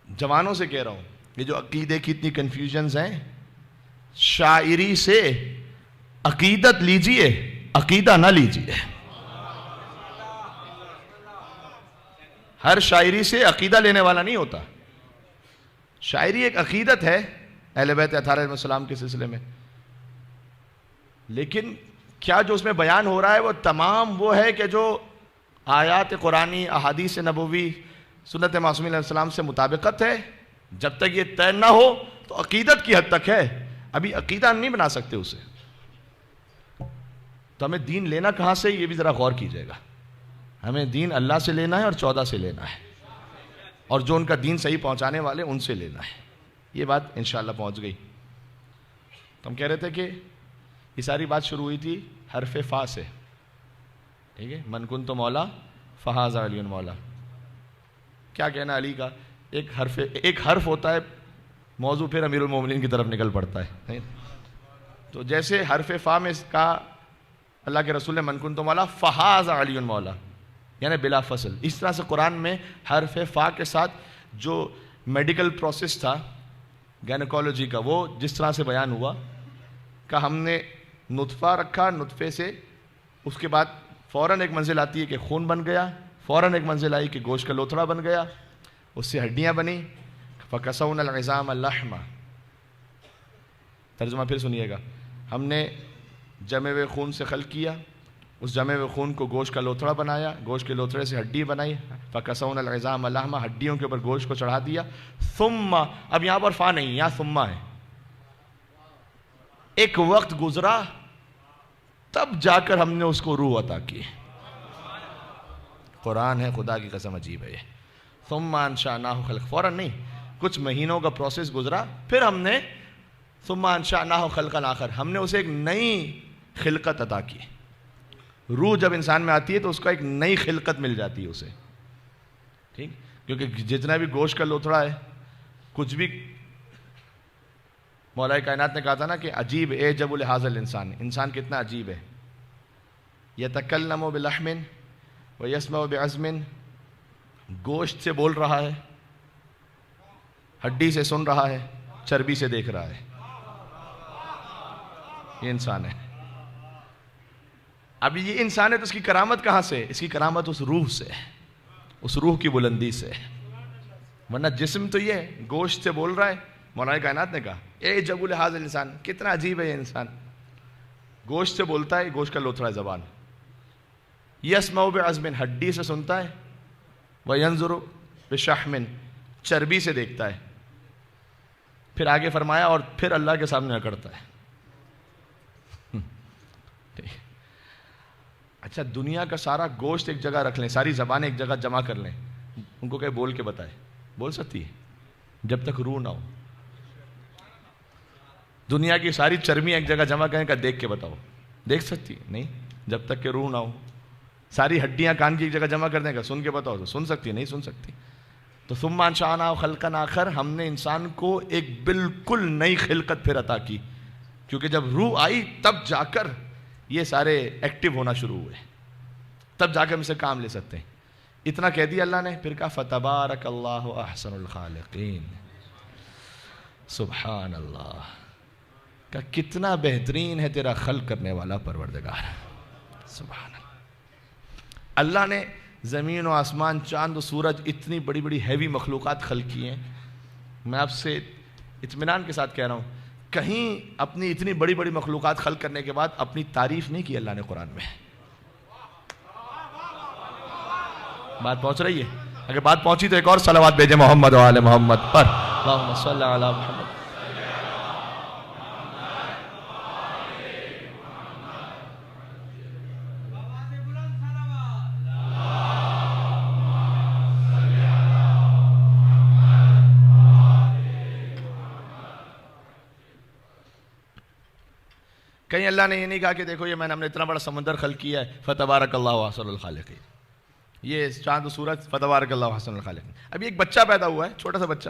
جوانوں سے کہہ رہا ہوں، یہ جو عقیدے کی اتنی کنفیوژنز ہیں، شاعری سے عقیدت لیجئے، عقیدہ نہ لیجئے. ہر شاعری سے عقیدہ لینے والا نہیں ہوتا. شاعری ایک عقیدت ہے اہل بیت اطہار علیہ السلام کے سلسلے میں، لیکن کیا جو اس میں بیان ہو رہا ہے وہ تمام وہ ہے کہ جو آیات قرآنی، احادیث نبوی، سنت معصوم علیہ السلام سے مطابقت ہے؟ جب تک یہ طے نہ ہو تو عقیدت کی حد تک ہے، ابھی عقیدہ ہم نہیں بنا سکتے اسے. تو ہمیں دین لینا کہاں سے، یہ بھی ذرا غور کیجئے گا. ہمیں دین اللہ سے لینا ہے اور 14 سے لینا ہے، اور جو ان کا دین صحیح پہنچانے والے ان سے لینا ہے. یہ بات انشاءاللہ پہنچ گئی. تو ہم کہہ رہے تھے کہ یہ ساری بات شروع ہوئی تھی حرف فا سے، ٹھیک ہے، من کنت مولا فہذا علی مولا. کیا کہنا علی کا؟ ایک حرف ہوتا ہے، موضوع پھر امیر المومنین کی طرف نکل پڑتا ہے. تو جیسے حرف فا میں کہا اللہ کے رسول نے من کنت مولا فہذا علی مولا، یعنی بلا فصل. اس طرح سے قرآن میں حرف فا کے ساتھ جو میڈیکل پروسیس تھا گینیکالوجی کا، وہ جس طرح سے بیان ہوا کہ ہم نے نطفہ رکھا، نطفے سے اس کے بعد فوراً ایک منزل آتی ہے کہ خون بن گیا، فوراً ایک منزل آئی کہ گوشت کا لوتھڑا بن گیا، اس سے ہڈیاں بنی، فَكَسَوْنَا الْعِظَامَ اللَّحْمَ. ترجمہ پھر سنیے گا. ہم نے جمے ہوئے خون سے خلق کیا، اس جمے ہوئے خون کو گوشت کا لوتھڑا بنایا، گوشت کے لوتھڑے سے ہڈی بنائی، فَكَسَوْنَا الْعِظَامَ اللَّحْمَ، ہڈیوں کے اوپر گوشت کو چڑھا دیا. ثُمَّ، اب یہاں پر فا نہیں، یہاں ثُمَّ ہے. ایک وقت گزرا تب جا کر ہم نے اس کو روح عطا کی. قرآن ہے، خدا کی قسم عجیب ہے یہ. ثُمَّ أَنشَأْنَاهُ خَلْقًا، فوراً نہیں، کچھ مہینوں کا پروسیس گزرا، پھر ہم نے ثُمَّ أَنشَأْنَاهُ خَلْقًا آخر، ہم نے اسے ایک نئی خلقت عطا کی. روح جب انسان میں آتی ہے تو اس کا ایک نئی خلقت مل جاتی ہے اسے، ٹھیک، کیونکہ جتنا بھی گوشت کا لوتھڑا ہے، کچھ بھی، مولا کائنات نے کہا تھا نا کہ عجیب اعجب لہذا الانسان، انسان کتنا عجیب ہے. یتکلم بلحم ویسمع بعظم، گوشت سے بول رہا ہے، ہڈی سے سن رہا ہے، چربی سے دیکھ رہا ہے. یہ انسان ہے. اب یہ انسان ہے تو اس کی کرامت کہاں سے؟ اس کی کرامت اس روح سے، اس روح کی بلندی سے. ورنہ جسم تو یہ گوشت سے بول رہا ہے. مولانا کائنات نے کہا اے جب لحاظ انسان، کتنا عجیب ہے یہ انسان. گوشت سے بولتا ہے، گوشت کا لوتھڑا ہے زبان. یسمع بعظم، ہڈی سے سنتا ہے. وینظر بشحم، چربی سے دیکھتا ہے. پھر آگے فرمایا اور پھر اللہ کے سامنے اکڑتا ہے. اچھا دنیا کا سارا گوشت ایک جگہ رکھ لیں، ساری زبانیں ایک جگہ جمع کر لیں، ان کو کہ بول کے بتائے، بول سکتی ہے؟ جب تک روح نہ ہو. دنیا کی ساری چربیاں ایک جگہ جمع کریں کہ دیکھ کے بتاؤ، دیکھ سکتی ہے؟ نہیں، جب تک کہ روح نہ ہو. ساری ہڈیاں کان کی ایک جگہ جمع کر دیں گا سن کے بتاؤ تو سن سکتی ہے؟ نہیں سن سکتی. تو ثم انشأناه خلقا آخر، ہم نے انسان کو ایک بالکل نئی خلقت پھر عطا کی، کیونکہ جب روح آئی تب جا کر یہ سارے ایکٹیو ہونا شروع ہوئے، تب جا کر ہم سے کام لے سکتے ہیں. اتنا کہہ دیا اللہ نے، پھر کہا فتبارک اللہ احسن الخالقین. سبحان اللہ، کہ کتنا بہترین ہے تیرا خلق کرنے والا پروردگار. سبحان اللہ. اللہ نے زمین و آسمان، چاند و سورج، اتنی بڑی بڑی ہیوی مخلوقات خلق کی ہیں. میں آپ سے اطمینان کے ساتھ کہہ رہا ہوں، کہیں اپنی اتنی بڑی بڑی مخلوقات خلق کرنے کے بعد اپنی تعریف نہیں کی اللہ نے قرآن میں. بات پہنچ رہی ہے؟ اگر بات پہنچی تو ایک اور صلوات بھیجے محمد و آل محمد پر. اللہم صلی علی محمد. کہیں اللہ نے یہ نہیں کہا کہ دیکھو یہ ہم نے اتنا بڑا سمندر خلق کیا ہے، فتبارک اللہ احسن الخالقین. یہ چاند و سورج، فتبارک اللہ احسن الخالقین. ابھی ایک بچہ پیدا ہوا ہے، چھوٹا سا بچہ،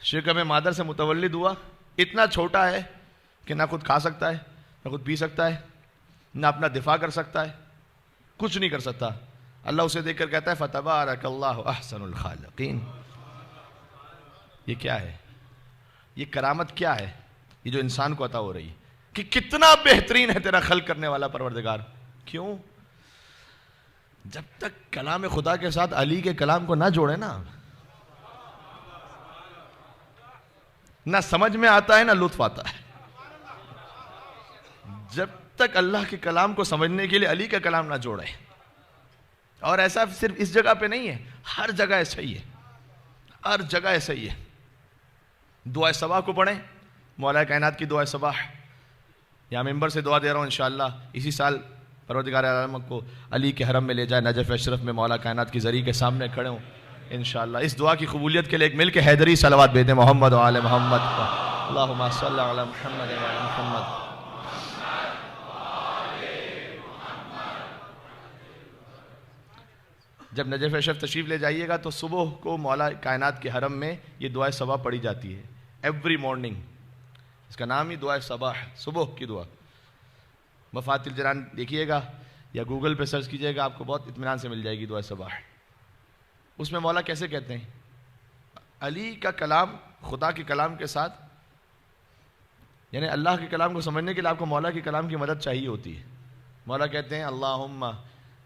شکم مادر سے متولد ہوا. اتنا چھوٹا ہے کہ نہ خود کھا سکتا ہے، نہ خود پی سکتا ہے، نہ اپنا دفاع کر سکتا ہے، کچھ نہیں کر سکتا. اللہ اسے دیکھ کر کہتا ہے فتبارک اللہ احسن الخالقین. یہ کیا ہے؟ یہ کرامت کیا ہے؟ یہ جو انسان کو عطا ہو رہی ہے کہ کتنا بہترین ہے تیرا خلق کرنے والا پروردگار. کیوں؟ جب تک کلام خدا کے ساتھ علی کے کلام کو نہ جوڑے نا، نہ سمجھ میں آتا ہے نہ لطف آتا ہے. جب تک اللہ کے کلام کو سمجھنے کے لیے علی کا کلام نہ جوڑے. اور ایسا صرف اس جگہ پہ نہیں ہے، ہر جگہ ایسا ہی ہے، ہر جگہ ایسا ہی ہے. دعائے صباح کو پڑھیں، مولا کائنات کی دعائے صباح. یہاں ممبر سے دعا دے رہا ہوں انشاءاللہ اسی سال پروردگار عالم کو علی کے حرم میں لے جائے، نجف اشرف میں مولا کائنات کی زری کے سامنے کھڑے ہوں انشاءاللہ. اس دعا کی قبولیت کے لیے ایک مل کے حیدری صلوات بھیجیں محمد و آل محمد. اللہم صلی علی محمد و آل محمد. جب نجف اشرف تشریف لے جائیے گا تو صبح کو مولا کائنات کے حرم میں یہ دعائے صباح پڑھی جاتی ہے ایوری مارننگ. اس کا نام ہی دعائے صباح، صبح کی دعا. مفاتیح الجنان دیکھیے گا یا گوگل پہ سرچ کیجئے گا، آپ کو بہت اطمینان سے مل جائے گی دعائے صباح. اس میں مولا کیسے کہتے ہیں؟ علی کا کلام خدا کے کلام کے ساتھ، یعنی اللہ کے کلام کو سمجھنے کے لیے آپ کو مولا کے کلام کی مدد چاہیے ہوتی ہے. مولا کہتے ہیں اللہم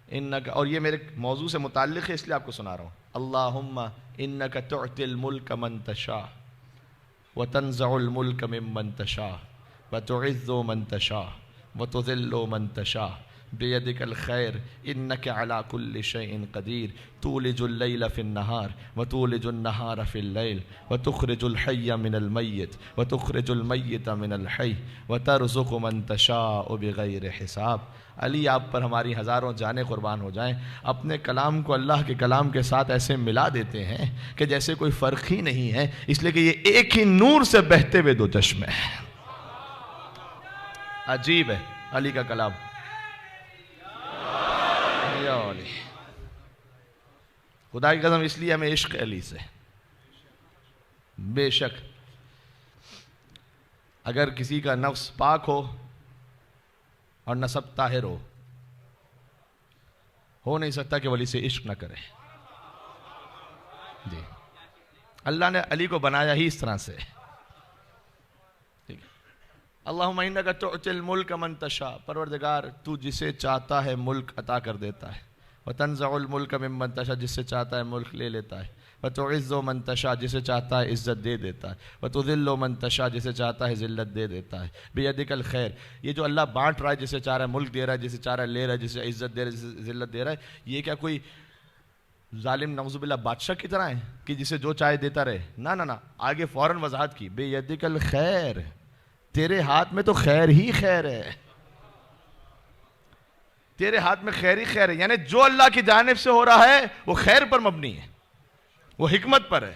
انک، اور یہ میرے موضوع سے متعلق ہے اس لیے آپ کو سنا رہا ہوں. اللہم انک تعطی الملک من تشاء وتنزع الملک ممن تشاء وتعز من تشاء وتذل من تشاء بیدک الخیر انک علی کل شیء قدیر تولج اللیل فی النہار وتولج النہار فی اللیل وتخرج الحی من المیت وتخرج المیت من الحی وترزق من تشاء بغیر حساب. علی آپ پر ہماری ہزاروں جانیں قربان ہو جائیں. اپنے کلام کو اللہ کے کلام کے ساتھ ایسے ملا دیتے ہیں کہ جیسے کوئی فرق ہی نہیں ہے، اس لیے کہ یہ ایک ہی نور سے بہتے ہوئے دو چشمے ہیں. عجیب ہے علی کا کلام. خدا کی قسم اس لیے ہمیں عشق علی سے. بے شک اگر کسی کا نفس پاک ہو اور نسب طاہر ہو نہیں سکتا کہ ولی سے عشق نہ کرے. جی اللہ نے علی کو بنایا ہی اس طرح سے. ٹھیک ہے، اللہم انک تعطی الملک من تشاء، پروردگار تو جسے چاہتا ہے ملک عطا کر دیتا ہے، وتنزع الملک ممن تشاء، جس سے چاہتا ہے ملک لے لیتا ہے، وتعز من تشاء، جسے چاہتا ہے عزت دے دیتا ہے، وتذل من تشاء، جسے چاہتا ہے ذلت دے دیتا ہے، بیدک الخیر، یہ جو اللہ بانٹ رہا ہے، جسے چاہ رہا ہے ملک دے رہا ہے، جسے چاہ رہا ہے لے رہا ہے، جسے عزت دے رہا ہے، جسے ذلت دے رہا ہے، یہ کیا کوئی ظالم نعوذ باللہ بادشاہ کی طرح ہے کہ جسے جو چاہے دیتا رہے؟ نہ نہ نہ، آگے فوراً وضاحت کی، بیدک الخیر، تیرے ہاتھ میں تو خیر ہی خیر ہے، تیرے ہاتھ میں خیر ہی خیر ہے، یعنی جو اللہ کی جانب سے ہو رہا ہے وہ خیر پر مبنی ہے، وہ حکمت پر ہے۔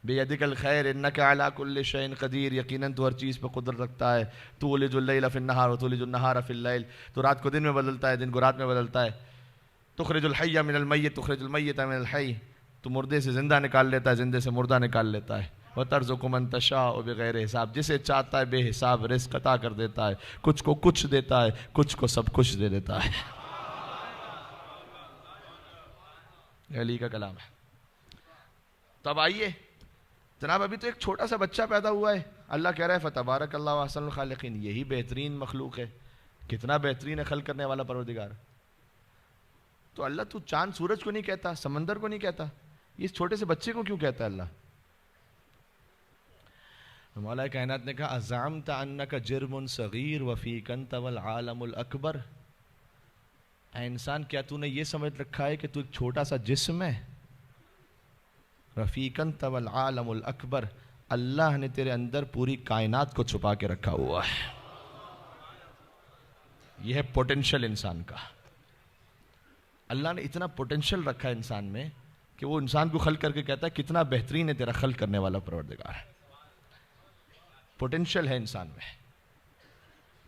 بیدک الخیر انک علی کل شیء قدیر، یقیناً تو ہر چیز پہ قدرت رکھتا ہے، تولج اللیل فی النہار وتولج النہار فی اللیل، تو رات کو دن میں بدلتا ہے، دن کو رات میں بدلتا ہے، تخرج الحی من المیت تخرج المیت من الحی، تو مردے سے زندہ نکال لیتا ہے، زندے سے مردہ نکال لیتا ہے، وترزق من تشاء بغیر حساب، جسے چاہتا ہے بے حساب رزق عطا کر دیتا ہے، کچھ کو کچھ دیتا ہے، کچھ کو سب کچھ دے دیتا ہے۔ علی کا کلام ہے۔ تب آئیے جناب، ابھی تو ایک چھوٹا سا بچہ پیدا ہوا ہے، اللہ کہہ رہا ہے فتبارک اللہ احسن الخالقین، یہی بہترین مخلوق ہے، کتنا بہترین ہے خلق کرنے والا پروردگار۔ تو اللہ تو چاند سورج کو نہیں کہتا، سمندر کو نہیں کہتا، اس چھوٹے سے بچے کو کیوں کہتا ہے اللہ؟ مولا کائنات نے کہا ازعمت انک جرم صغیر وفیک انت والعالم الاکبر، اے انسان کیا تو نے یہ سمجھ رکھا ہے کہ تو ایک چھوٹا سا جسم ہے؟ رفیق انت والعالم الاکبر، اللہ نے تیرے اندر پوری کائنات کو چھپا کے رکھا ہوا ہے۔ یہ ہے پوٹینشل انسان کا، اللہ نے اتنا پوٹینشل رکھا ہے انسان میں کہ وہ انسان کو خلق کر کے کہتا ہے کتنا بہترین ہے تیرا خلق کرنے والا پروردگار ہے۔ پوٹینشل ہے انسان میں،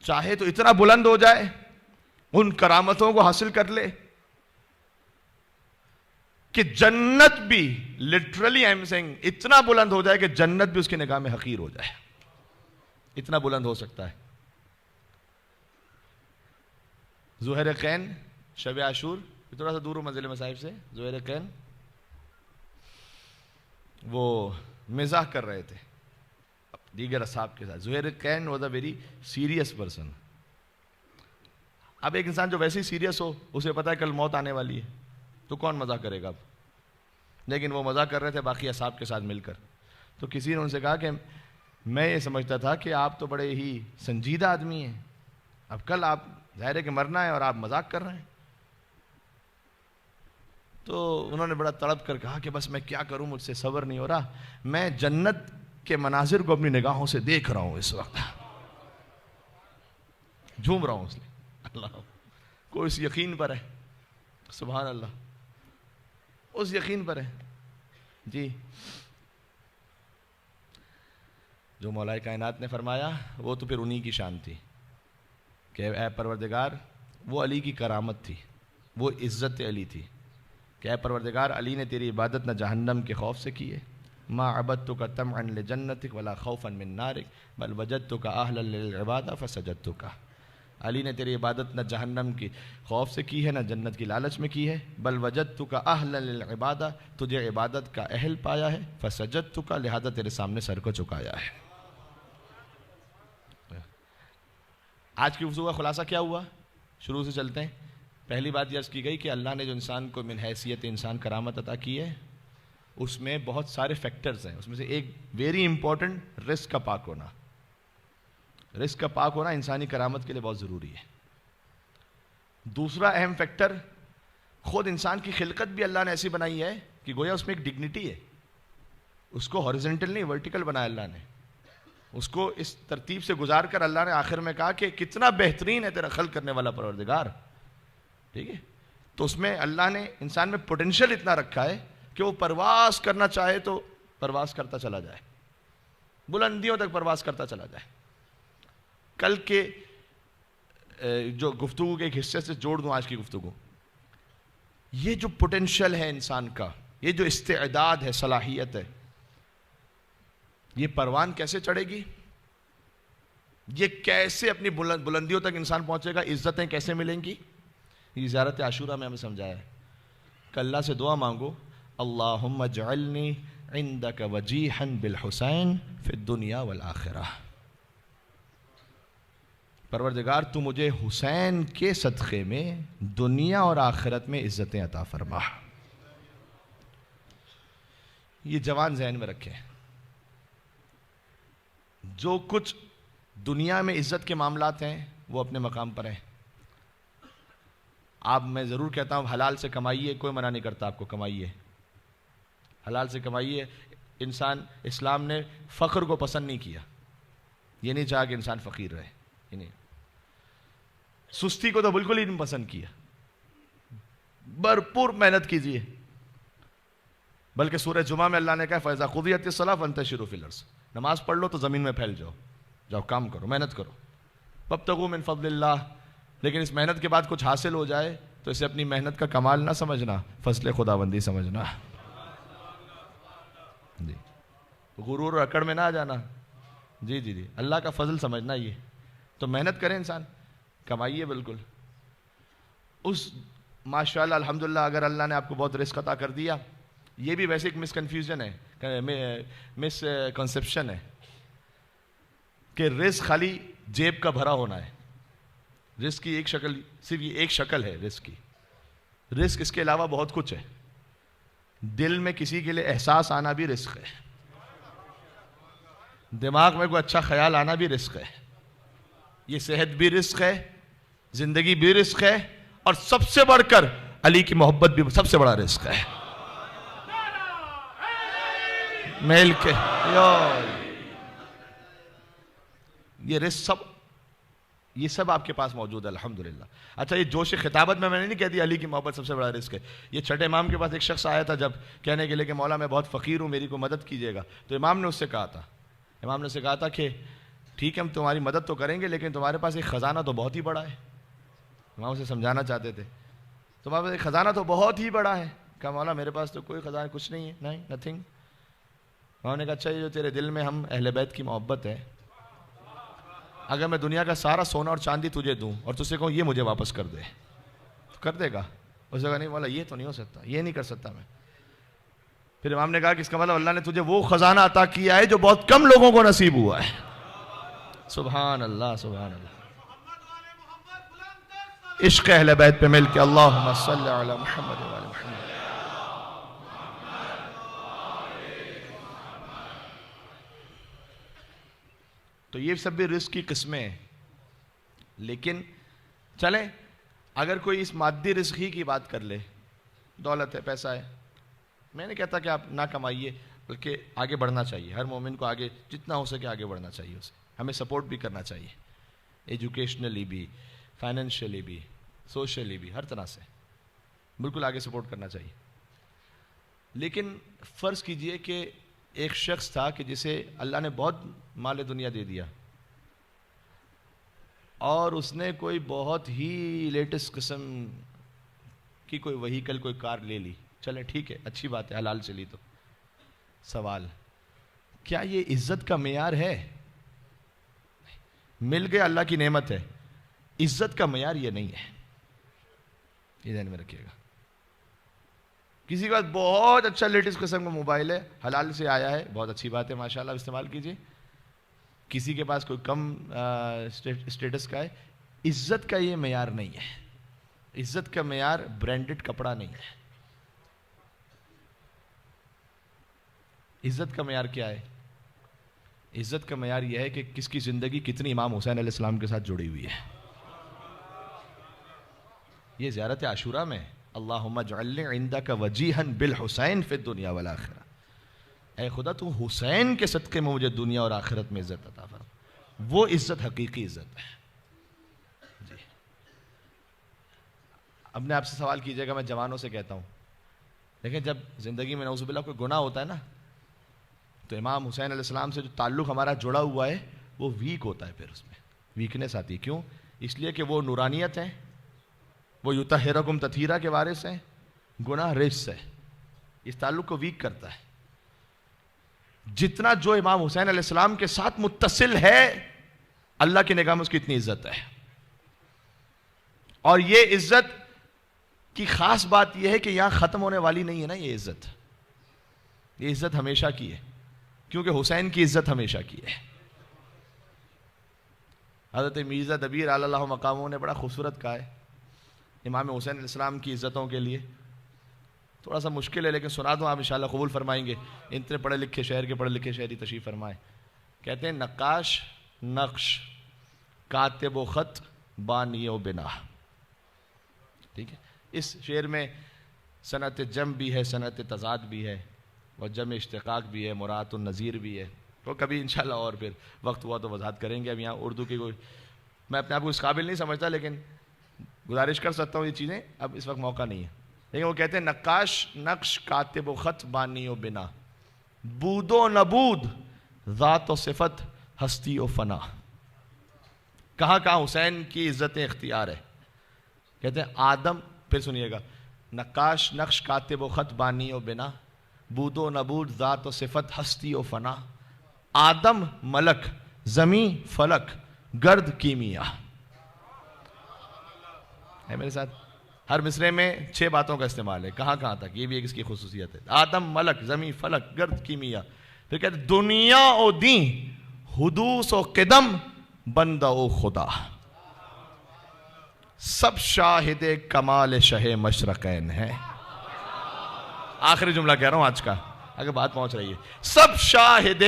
چاہے تو اتنا بلند ہو جائے، ان کرامتوں کو حاصل کر لے کہ جنت بھی لٹرلی آئی ایم سیئنگ اتنا بلند ہو جائے کہ جنت بھی اس کی نگاہ میں حقیر ہو جائے، اتنا بلند ہو سکتا ہے۔ ظہر قین شب عاشور، تھوڑا سا دور ہو منزل مصائب سے، ظہر قین وہ مزاح کر رہے تھے دیگر اصحاب کے ساتھ۔ ظہر قین was a very serious person. اب ایک انسان جو ویسے ہی سیریس ہو، اسے پتا ہے کل موت آنے والی ہے، تو کون مزاق کرے گا اب؟ لیکن وہ مزاق کر رہے تھے باقی اصحاب کے ساتھ مل کر، تو کسی نے ان سے کہا کہ میں یہ سمجھتا تھا کہ آپ تو بڑے ہی سنجیدہ آدمی ہیں، اب کل آپ ظاہر ہے کہ مرنا ہے اور آپ مزاق کر رہے ہیں۔ تو انہوں نے بڑا تڑپ کر کہا کہ بس میں کیا کروں، مجھ سے صبر نہیں ہو رہا، میں جنت کے مناظر کو اپنی نگاہوں سے دیکھ رہا ہوں، اس وقت جھوم رہا ہوں اس لیے۔ اللہ کو اس یقین پر ہے، سبحان اللہ، اس یقین پر ہے جی۔ جو مولا کائنات نے فرمایا وہ تو پھر انہی کی شان تھی کہ اے پروردگار، وہ علی کی کرامت تھی، وہ عزت علی تھی کہ اے پروردگار، علی نے تیری عبادت نہ جہنم کے خوف سے کی ہے، ما عبدتک طمعا لجنتک ولا خوفا من نارک بل وجدتک اہلا للعبادہ فسجدتک۔ علی نے تیری عبادت نہ جہنم کی خوف سے کی ہے، نہ جنت کی لالچ میں کی ہے، بل وجدتک اہلا للعبادہ، تجھے عبادت کا اہل پایا ہے، فسجدتک، لہذا تیرے سامنے سر کو جھکایا ہے۔ آج کی گفتگو کا خلاصہ کیا ہوا؟ شروع سے چلتے ہیں۔ پہلی بات یہ عرض کی گئی کہ اللہ نے جو انسان کو من حیثیت انسان کرامت عطا کی ہے، اس میں بہت سارے فیکٹرز ہیں، اس میں سے ایک ویری امپورٹنٹ رزق کا پاک ہونا۔ رزق کا پاک ہونا انسانی کرامت کے لیے بہت ضروری ہے۔ دوسرا اہم فیکٹر، خود انسان کی خلقت بھی اللہ نے ایسی بنائی ہے کہ گویا اس میں ایک ڈگنیٹی ہے، اس کو ہاریزونٹل نہیں ورٹیکل بنایا اللہ نے، اس کو اس ترتیب سے گزار کر اللہ نے آخر میں کہا کہ کتنا بہترین ہے تیرا خلق کرنے والا پروردگار، ٹھیک ہے؟ تو اس میں اللہ نے انسان میں پوٹینشل اتنا رکھا ہے کہ وہ پرواز کرنا چاہے تو پرواز کرتا چلا جائے، بلندیوں تک پرواز کرتا چلا جائے۔ کل کے جو گفتگو کے ایک حصے سے جوڑ دوں آج کی گفتگو، یہ جو پوٹینشل ہے انسان کا، یہ جو استعداد ہے، صلاحیت ہے، یہ پروان کیسے چڑھے گی؟ یہ کیسے اپنی بلندیوں تک انسان پہنچے گا؟ عزتیں کیسے ملیں گی؟ یہ زیارت عاشورہ میں ہمیں سمجھایا ہے کہ اللہ سے دعا مانگو، اللہم اجعلنی عندک وجیحا بالحسین فی الدنیا والآخرہ۔ پروردگار تو مجھے حسین کے صدقے میں دنیا اور آخرت میں عزتیں عطا فرما. یہ جوان ذہن میں رکھیں. جو کچھ دنیا میں عزت کے معاملات ہیں وہ اپنے مقام پر ہیں. آپ میں ضرور کہتا ہوں حلال سے کمائیے, کوئی منع نہیں کرتا آپ کو کمائیے, حلال سے کمائیے. انسان, اسلام نے فقر کو پسند نہیں کیا, یہ نہیں چاہا کہ انسان فقیر رہے, یہ نہیں. سستی کو تو بالکل ہی نہیں پسند کیا. بھرپور محنت کیجیے. بلکہ سورہ جمعہ میں اللہ نے کہا فَإِذَا قُضِيَتِ الصَّلَاةُ فَانتَشِرُوا فِي الْأَرْضِ, نماز پڑھ لو تو زمین میں پھیل جاؤ, جاؤ کام کرو, محنت کرو. وَابْتَغُوا مِن فَضْلِ اللَّهِ. لیکن اس محنت کے بعد کچھ حاصل ہو جائے تو اسے اپنی محنت کا کمال نہ سمجھنا, فضل خداوندی سمجھنا. جی, غرور اور اکڑ میں نہ آ جانا. جی جی جی, اللہ کا فضل سمجھنا. یہ تو محنت کرے انسان, کمائیے بالکل. اس ماشاءاللہ الحمدللہ اگر اللہ نے آپ کو بہت رزق عطا کر دیا, یہ بھی ویسے ایک مس کنفیوژن ہے, مس کنسپشن ہے کہ رزق خالی جیب کا بھرا ہونا ہے. رزق کی ایک شکل, صرف یہ ایک شکل ہے رزق کی. رزق اس کے علاوہ بہت کچھ ہے. دل میں کسی کے لیے احساس آنا بھی رزق ہے, دماغ میں کوئی اچھا خیال آنا بھی رزق ہے, یہ صحت بھی رزق ہے, زندگی بھی رزق ہے, اور سب سے بڑھ کر علی کی محبت بھی سب سے بڑا رزق ہے. میل کے یہ رزق سب, یہ سب آپ کے پاس موجود ہے الحمدللہ. اچھا, یہ جوش خطابت میں نے نہیں کہہ دیا علی کی محبت سب سے بڑا رزق ہے. یہ چھٹے امام کے پاس ایک شخص آیا تھا جب کہنے کے لیے کہ مولا میں بہت فقیر ہوں, میری کو مدد کیجیے گا. تو امام نے اس سے کہا تھا, امام نے اس سے کہا تھا کہ ٹھیک ہے ہم تمہاری مدد تو کریں گے, لیکن تمہارے پاس ایک خزانہ تو بہت ہی بڑا ہے. امام اسے سمجھانا چاہتے تھے, تمہارے پاس ایک خزانہ تو بہت ہی بڑا ہے. کہا مولا میرے پاس تو کوئی خزانہ کچھ نہیں ہے, نہیں, نتھنگ. انہوں نے کہا اچھا, یہ جو تیرے دل میں ہم اہل بیت کی محبت ہے, اگر میں دنیا کا سارا سونا اور چاندی تجھے دوں اور تجھ سے کہوں یہ مجھے واپس کر دے, تو کر دے گا؟ اس نے کہا نہیں مولا یہ تو نہیں ہو سکتا, یہ نہیں کر سکتا میں. پھر امام نے کہا کہ اس کا مطلب اللہ نے تجھے وہ خزانہ عطا کیا ہے جو بہت کم لوگوں کو نصیب ہوا ہے. سبحان اللہ, سبحان اللہ. عشق اہل بیت پہ مل کے اللہم صلی علی محمد و علی محمد. تو یہ سب بھی رزق کی قسمیں ہیں. لیکن چلیں اگر کوئی اس مادی رزق ہی کی بات کر لے, دولت ہے, پیسہ ہے, میں نہیں کہتا کہ آپ نہ کمائیے, بلکہ آگے بڑھنا چاہیے. ہر مومن کو آگے جتنا ہو سکے آگے بڑھنا چاہیے. اسے ہمیں سپورٹ بھی کرنا چاہیے, ایجوکیشنلی بھی, فائنینشلی بھی, سوشلی بھی, ہر طرح سے بالکل آگے سپورٹ کرنا چاہیے. لیکن فرض کیجئے کہ ایک شخص تھا کہ جسے اللہ نے بہت مال دنیا دے دیا, اور اس نے کوئی بہت ہی لیٹسٹ قسم کی کوئی وہیکل, کوئی کار لے لی. چلے ٹھیک ہے, اچھی بات ہے, حلال سے لی. تو سوال, کیا یہ عزت کا معیار ہے؟ مل گیا اللہ کی نعمت ہے, عزت کا معیار یہ نہیں ہے. یہ ذہن میں رکھیے گا. کسی کے پاس بہت اچھا لیٹسٹ قسم کا موبائل ہے, حلال سے آیا ہے, بہت اچھی بات ہے, ماشاءاللہ استعمال کیجیے. کسی کے پاس کوئی کم اسٹیٹس کا ہے, عزت کا یہ معیار نہیں ہے. عزت کا معیار برانڈڈ کپڑا نہیں ہے. عزت کا معیار کیا ہے؟ عزت کا معیار یہ ہے کہ کس کی زندگی کتنی امام حسین علیہ السلام کے ساتھ جڑی ہوئی ہے. یہ زیارت عاشوراء میں اللہم اجعلنی عندک وجیہا بالحسین فی الدنیا والآخرہ, اے خدا تو حسین کے صدقے میں مجھے دنیا اور آخرت میں عزت عطا فرما. وہ عزت حقیقی عزت ہے. جی, اپنے آپ سے سوال کیجئے گا, میں جوانوں سے کہتا ہوں, لیکن جب زندگی میں نعوذ باللہ کوئی گناہ ہوتا ہے نا, تو امام حسین علیہ السلام سے جو تعلق ہمارا جڑا ہوا ہے وہ ویک ہوتا ہے. پھر اس میں ویکنس آتی ہے. کیوں؟ اس لیے کہ وہ نورانیت ہے, وہ یطہرکم تطہیرا کے وارث ہیں, گناہ رجس ہے, اس تعلق کو ویک کرتا ہے. جتنا جو امام حسین علیہ السلام کے ساتھ متصل ہے, اللہ کی نگاہ میں اس کی اتنی عزت ہے. اور یہ عزت کی خاص بات یہ ہے کہ یہاں ختم ہونے والی نہیں ہے نا. یہ عزت ہمیشہ کی ہے, کیونکہ حسین کی عزت ہمیشہ کی ہے. حضرت میرزا دبیر اعلی اللہ مقاموں نے بڑا خوبصورت کہا ہے امام حسین علیہ السلام کی عزتوں کے لیے. تھوڑا سا مشکل ہے لیکن سنا دوں، آپ انشاءاللہ قبول فرمائیں گے. اتنے پڑھے لکھے شہر کے پڑھے لکھے شہری تشریف فرمائیں. کہتے ہیں نقاش نقش کاتب و خط بانی و بنا. ٹھیک ہے، اس شعر میں صنعت جم بھی ہے، صنعت تضاد بھی ہے، اور جم اشتقاق بھی ہے، مراد النظیر بھی ہے. تو کبھی انشاءاللہ اور پھر وقت ہوا تو وضاحت کریں گے. اب یہاں اردو کی کوئی میں اپنے آپ کو اس قابل نہیں سمجھتا، لیکن گزارش کر سکتا ہوں یہ چیزیں، اب اس وقت موقع نہیں ہے. لیکن وہ کہتے ہیں نقاش نقش کاتب و خط بانی و بنا، بود و نبود ذات و صفت ہستی و فنا. کہاں کہاں حسین کی عزت اختیار ہے. کہتے ہیں آدم، پھر سنیے گا، نقاش نقش کاتب و خط بانی و بنا، بود و نبود ذات و صفت ہستی و فنا، آدم ملک زمیں فلک گرد کیمیا. ہے میرے ساتھ؟ ہر مصرے میں 6 باتوں کا استعمال ہے. کہاں کہاں تک؟ یہ بھی ایک اس کی خصوصیت ہے. آدم ملک زمیں فلک گرد کیمیا. پھر کہتے ہیں دنیا او دین حدوث و قدم بندہ او خدا، سب شاہد کمال شہ مشرقین ہے. آخری جملہ کہہ رہا ہوں آج کا، اگر بات پہنچ رہی ہے. سب شاہد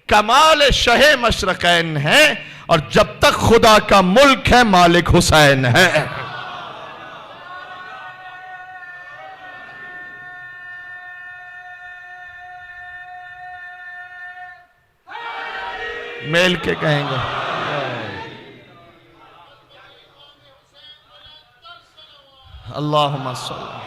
کمال شہ مشرقین ہے، اور جب تک خدا کا ملک ہے مالک حسین ہے. میل کے کہیں گے اللہم صلی.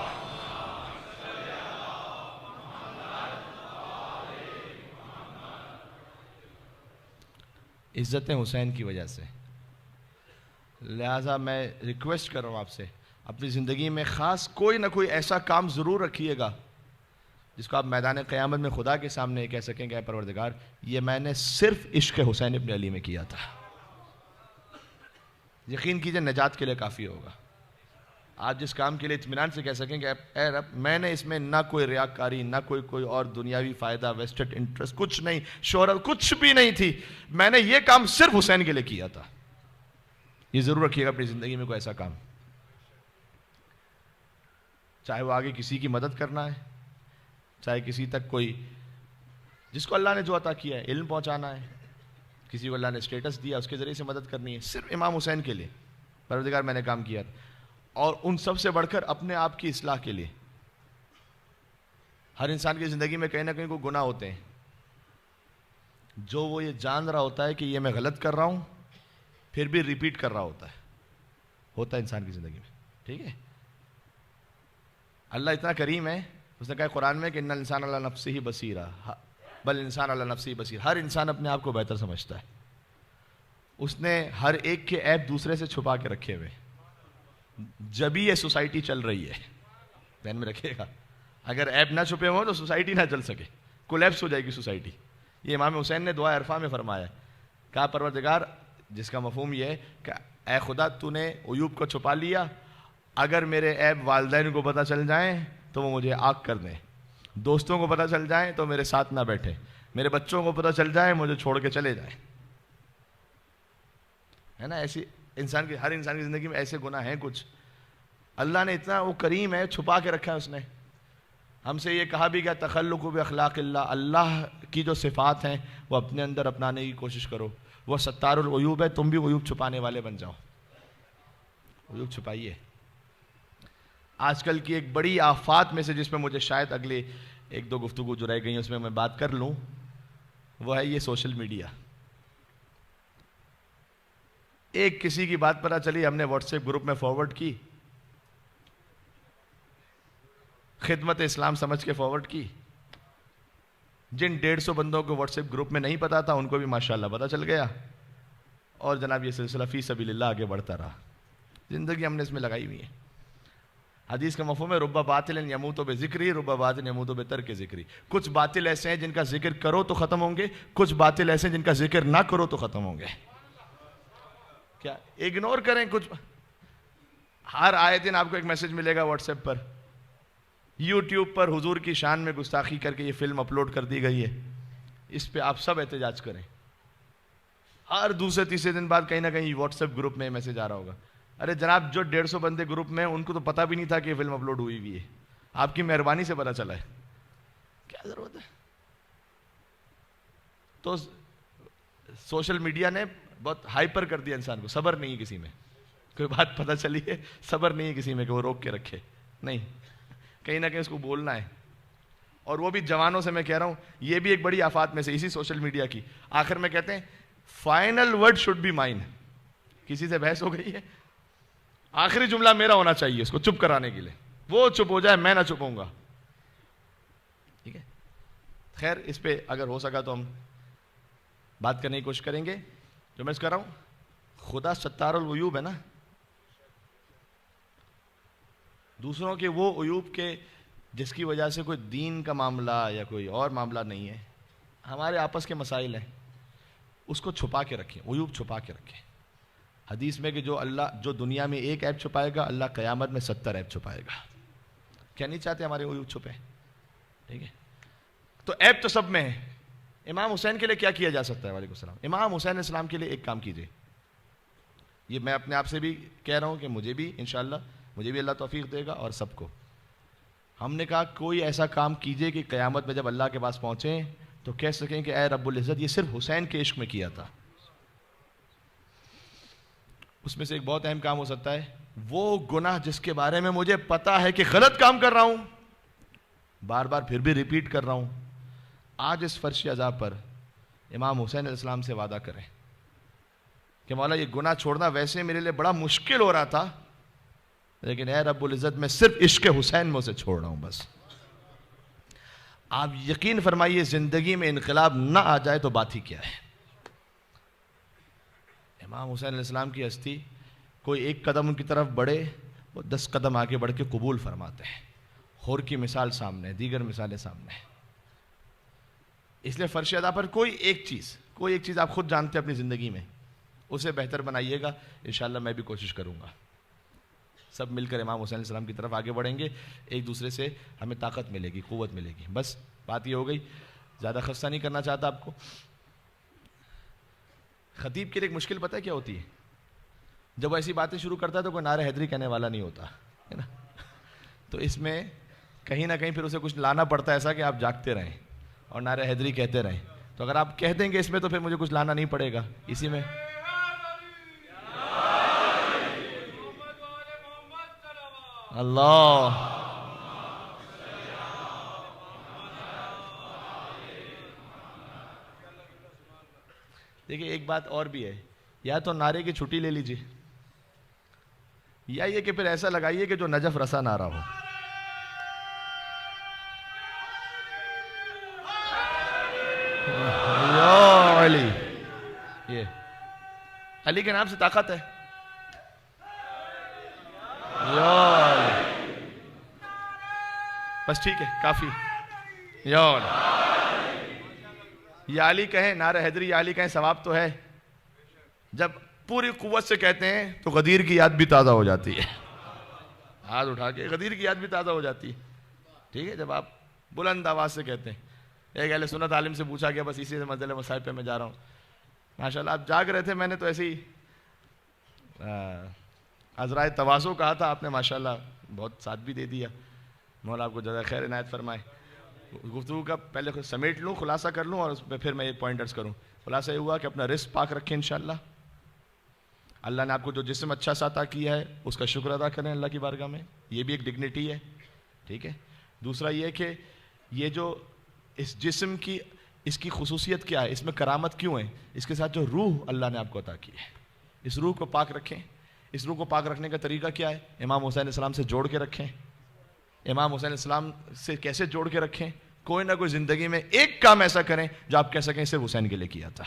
عزت حسین کی وجہ سے. لہٰذا میں ریکویسٹ کر رہا ہوں آپ سے، اپنی زندگی میں خاص کوئی نہ کوئی ایسا کام ضرور رکھیے گا جس کو آپ میدان قیامت میں خدا کے سامنے کہہ سکیں کہ اے پروردگار یہ میں نے صرف عشق حسین ابن علی میں کیا تھا. یقین کیجئے نجات کے لیے کافی ہوگا. آپ جس کام کے لیے اطمینان سے کہہ سکیں کہ اے رب میں نے اس میں نہ کوئی ریاکاری، نہ کوئی اور دنیاوی فائدہ، ویسٹڈ انٹرسٹ کچھ نہیں، شہرت کچھ بھی نہیں تھی، میں نے یہ کام صرف حسین کے لیے کیا تھا. یہ ضرور رکھیے گا اپنی زندگی میں کوئی ایسا کام، چاہے وہ آگے کسی کی مدد کرنا ہے، چاہے کسی تک کوئی جس کو اللہ نے جو عطا کیا ہے علم پہنچانا ہے، کسی کو اللہ نے اسٹیٹس دیا اس کے ذریعے سے مدد کرنی ہے، صرف امام حسین کے لیے پروردگار میں نے کام کیا تھا. اور ان سب سے بڑھ کر اپنے آپ کی اصلاح کے لیے. ہر انسان کی زندگی میں کہیں نہ کہیں کوئی گناہ ہوتے ہیں جو وہ یہ جان رہا ہوتا ہے کہ یہ میں غلط کر رہا ہوں، پھر بھی ریپیٹ کر رہا ہوتا ہے انسان کی زندگی میں. ٹھیک ہے، اللہ اتنا کریم ہے، اس نے کہا قرآن میں کہ ان الانسان علی نفسہ بصیرہ بل انسان علی نفسہ بصیر. ہر انسان اپنے آپ کو بہتر سمجھتا ہے. اس نے ہر ایک کے عیب دوسرے سے چھپا کے رکھے ہوئے. جبھی یہ سوسائٹی چل رہی ہے، ذہن میں رکھیے گا. اگر عیب نہ چھپے ہوں تو سوسائٹی نہ چل سکے، کولیپس ہو جائے گی سوسائٹی. یہ امام حسین نے دعا عرفہ میں فرمایا، کہا پروردگار، جس کا مفہوم یہ ہے کہ اے خدا تو نے عیوب کو چھپا لیا، اگر میرے عیب والدین کو پتہ چل جائیں تو وہ مجھے آگ کر دیں، دوستوں کو پتہ چل جائیں تو میرے ساتھ نہ بیٹھیں، میرے بچوں کو پتہ چل جائیں مجھے چھوڑ کے چلے جائیں. ہے نا ایسی ہر انسان کی زندگی میں ایسے گناہ ہیں کچھ. اللہ نے اتنا وہ کریم ہے، چھپا کے رکھا ہے اس نے. ہم سے یہ کہا بھی گیا تخلق باخلاق اللہ، اللہ کی جو صفات ہیں وہ اپنے اندر اپنانے کی کوشش کرو. وہ ستار العیوب ہے، تم بھی عیوب چھپانے والے بن جاؤ، عیوب چھپائیے. آج کل کی ایک بڑی آفات میں سے جس پہ مجھے شاید اگلے 1-2 گفتگو جو رہ گئی ہیں اس میں میں بات کر لوں، وہ ہے یہ سوشل میڈیا. ایک کسی کی بات پتہ چلی، ہم نے واٹس ایپ گروپ میں فارورڈ کی، خدمت اسلام سمجھ کے فارورڈ کی. جن 150 بندوں کو واٹس ایپ گروپ میں نہیں پتا تھا ان کو بھی ماشاءاللہ پتہ چل گیا، اور جناب یہ سلسلہ فی سبیل اللہ آگے بڑھتا رہا. زندگی ہم نے اس میں لگائی ہوئی ہے. حدیث کا مفہوم ہے رب باطل یموت بذکری رب باطل یموت بترک ذکری. کچھ باطل ایسے ہیں جن کا ذکر کرو تو ختم ہوں گے، کچھ باطل ایسے ہیں جن کا ذکر نہ کرو تو ختم ہوں گے. کیا اگنور کریں کچھ؟ ہر آئے دن آپ کو ایک میسج ملے گا واٹس ایپ پر، یوٹیوب پر حضور کی شان میں گستاخی کر کے یہ فلم اپلوڈ کر دی گئی ہے، اس پہ آپ سب احتجاج کریں. ہر دوسرے تیسرے دن بعد کہیں نہ کہیں واٹس ایپ گروپ میں میسج آ رہا ہوگا, ارے جناب جو 150 بندے گروپ میں ان کو تو پتہ بھی نہیں تھا کہ یہ فلم اپلوڈ ہوئی ہوئی ہے, آپ کی مہربانی سے پتہ چلا ہے, کیا ضرورت ہے. تو سوشل میڈیا نے بہت ہائپر کر دیا انسان کو, صبر نہیں ہے کسی میں, کوئی بات پتہ چلی ہے صبر نہیں ہے کسی میں کہ وہ روک کے رکھے, نہیں, کہیں نہ کہیں اس کو بولنا ہے. اور وہ بھی جوانوں سے میں کہہ رہا ہوں, یہ بھی ایک بڑی آفات میں سے اسی سوشل میڈیا کی. آخر میں کہتے ہیں final word should be mine. کسی سے بحث ہو گئی ہے, آخری جملہ میرا ہونا چاہیے اس کو چپ کرانے کے لیے, وہ چپ ہو جائے میں نہ چپ ہوں گا, ٹھیک ہے. خیر اس پہ اگر ہو سکا تو ہم بات کرنے کی کوشش کریں گے. جو میں اس کر رہا ہوں, خدا ستار العیوب ہے نا, دوسروں کے وہ عیوب کے جس کی وجہ سے کوئی دین کا معاملہ یا کوئی اور معاملہ نہیں ہے, ہمارے آپس کے مسائل ہیں, اس کو چھپا کے رکھیں, عیوب چھپا کے رکھیں. حدیث میں کہ جو دنیا میں ایک عیب چھپائے گا, اللہ قیامت میں 70 عیب چھپائے گا. کیا نہیں چاہتے ہمارے عیوب چھپے, ٹھیک ہے. تو عیب تو سب میں ہے. امام حسین کے لیے کیا کیا جا سکتا ہے؟ وعلیکم السلام. امام حسین علیہ السلام کے لیے ایک کام کیجئے, یہ میں اپنے آپ سے بھی کہہ رہا ہوں کہ مجھے بھی انشاءاللہ مجھے بھی اللہ توفیق دے گا اور سب کو. ہم نے کہا کوئی ایسا کام کیجئے کہ قیامت میں جب اللہ کے پاس پہنچیں تو کہہ سکیں کہ اے رب العزت یہ صرف حسین کے عشق میں کیا تھا. اس میں سے ایک بہت اہم کام ہو سکتا ہے, وہ گناہ جس کے بارے میں مجھے پتا ہے کہ غلط کام کر رہا ہوں, بار بار پھر بھی ریپیٹ کر رہا ہوں, آج اس فرش عذاب پر امام حسین علیہ السلام سے وعدہ کریں کہ مولا یہ گناہ چھوڑنا ویسے میرے لیے بڑا مشکل ہو رہا تھا, لیکن اے رب العزت میں صرف عشق حسین میں اسے چھوڑ رہا ہوں بس. آپ یقین فرمائیے زندگی میں انقلاب نہ آ جائے تو بات ہی کیا ہے. امام حسین علیہ السلام کی ہستی, کوئی ایک قدم ان کی طرف بڑھے وہ 10 قدم آگے بڑھ کے قبول فرماتے ہیں. حور کی مثال سامنے, دیگر مثالیں سامنے. اس لیے فرش ادا پر کوئی ایک چیز آپ خود جانتے ہیں اپنی زندگی میں, اسے بہتر بنائیے گا. انشاءاللہ میں بھی کوشش کروں گا. سب مل کر امام حسین علیہ السلام کی طرف آگے بڑھیں گے, ایک دوسرے سے ہمیں طاقت ملے گی, قوت ملے گی. بس بات یہ ہو گئی, زیادہ خستہ نہیں کرنا چاہتا آپ کو. خطیب کے لیے ایک مشکل پتہ ہے کیا ہوتی ہے؟ جب وہ ایسی باتیں شروع کرتا ہے تو کوئی نعرہ حیدری کہنے والا نہیں ہوتا ہے نا, تو اس میں کہیں نہ کہیں پھر اسے کچھ لانا پڑتا ہے ایسا کہ آپ جاگتے رہیں اور نعرہ حیدری کہتے رہیں. تو اگر آپ کہہ دیں گے اس میں تو پھر مجھے کچھ لانا نہیں پڑے گا. اسی میں اللہ, دیکھیں ایک بات اور بھی ہے, یا تو نعرے کی چھٹی لے لیجیے, یا یہ کہ پھر ایسا لگائیے کہ جو نجف رسا نعرہ ہو. یا علی, یہ علی کے نام سے طاقت ہے. یا علی, بس ٹھیک ہے کافی. یا علی, یا علی کہیں, نعرہ حیدری یا علی کہیں, ثواب تو ہے. جب پوری قوت سے کہتے ہیں تو غدیر کی یاد بھی تازہ ہو جاتی ہے. ہاتھ اٹھا کے غدیر کی یاد بھی تازہ ہو جاتی ہے, ٹھیک ہے. جب آپ بلند آواز سے کہتے ہیں. ایک اہل سنت عالم سے پوچھا گیا, بس اسی سے مسئلہ مسائل پہ میں جا رہا ہوں. ماشاءاللہ آپ جاگ رہے تھے, میں نے تو ایسے ہی عذرائے تواضع کہا تھا, آپ نے ماشاءاللہ بہت ساتھ بھی دے دیا. مولا آپ کو جزائے خیر عنایت فرمائے. گفتگو کا پہلے سمیٹ لوں, خلاصہ کر لوں, اور اس پہ پھر میں یہ پوائنٹرز کروں. خلاصہ یہ ہوا کہ اپنا رزق پاک رکھیں انشاءاللہ. اللہ نے آپ کو جو جسم اچھا سا عطا کیا ہے اس کا شکر ادا کریں اللہ کی بارگاہ میں, یہ بھی ایک ڈگنیٹی ہے, ٹھیک ہے. دوسرا یہ کہ یہ جو اس جسم کی اس کی خصوصیت کیا ہے, اس میں کرامت کیوں ہے, اس کے ساتھ جو روح اللہ نے آپ کو عطا کی ہے, اس روح کو پاک رکھیں. اس روح کو پاک رکھنے کا طریقہ کیا ہے؟ امام حسین علیہ السلام سے جوڑ کے رکھیں. امام حسین علیہ السلام سے کیسے جوڑ کے رکھیں؟ کوئی نہ کوئی زندگی میں ایک کام ایسا کریں جو آپ کہہ سکیں صرف حسین کے لیے کیا تھا.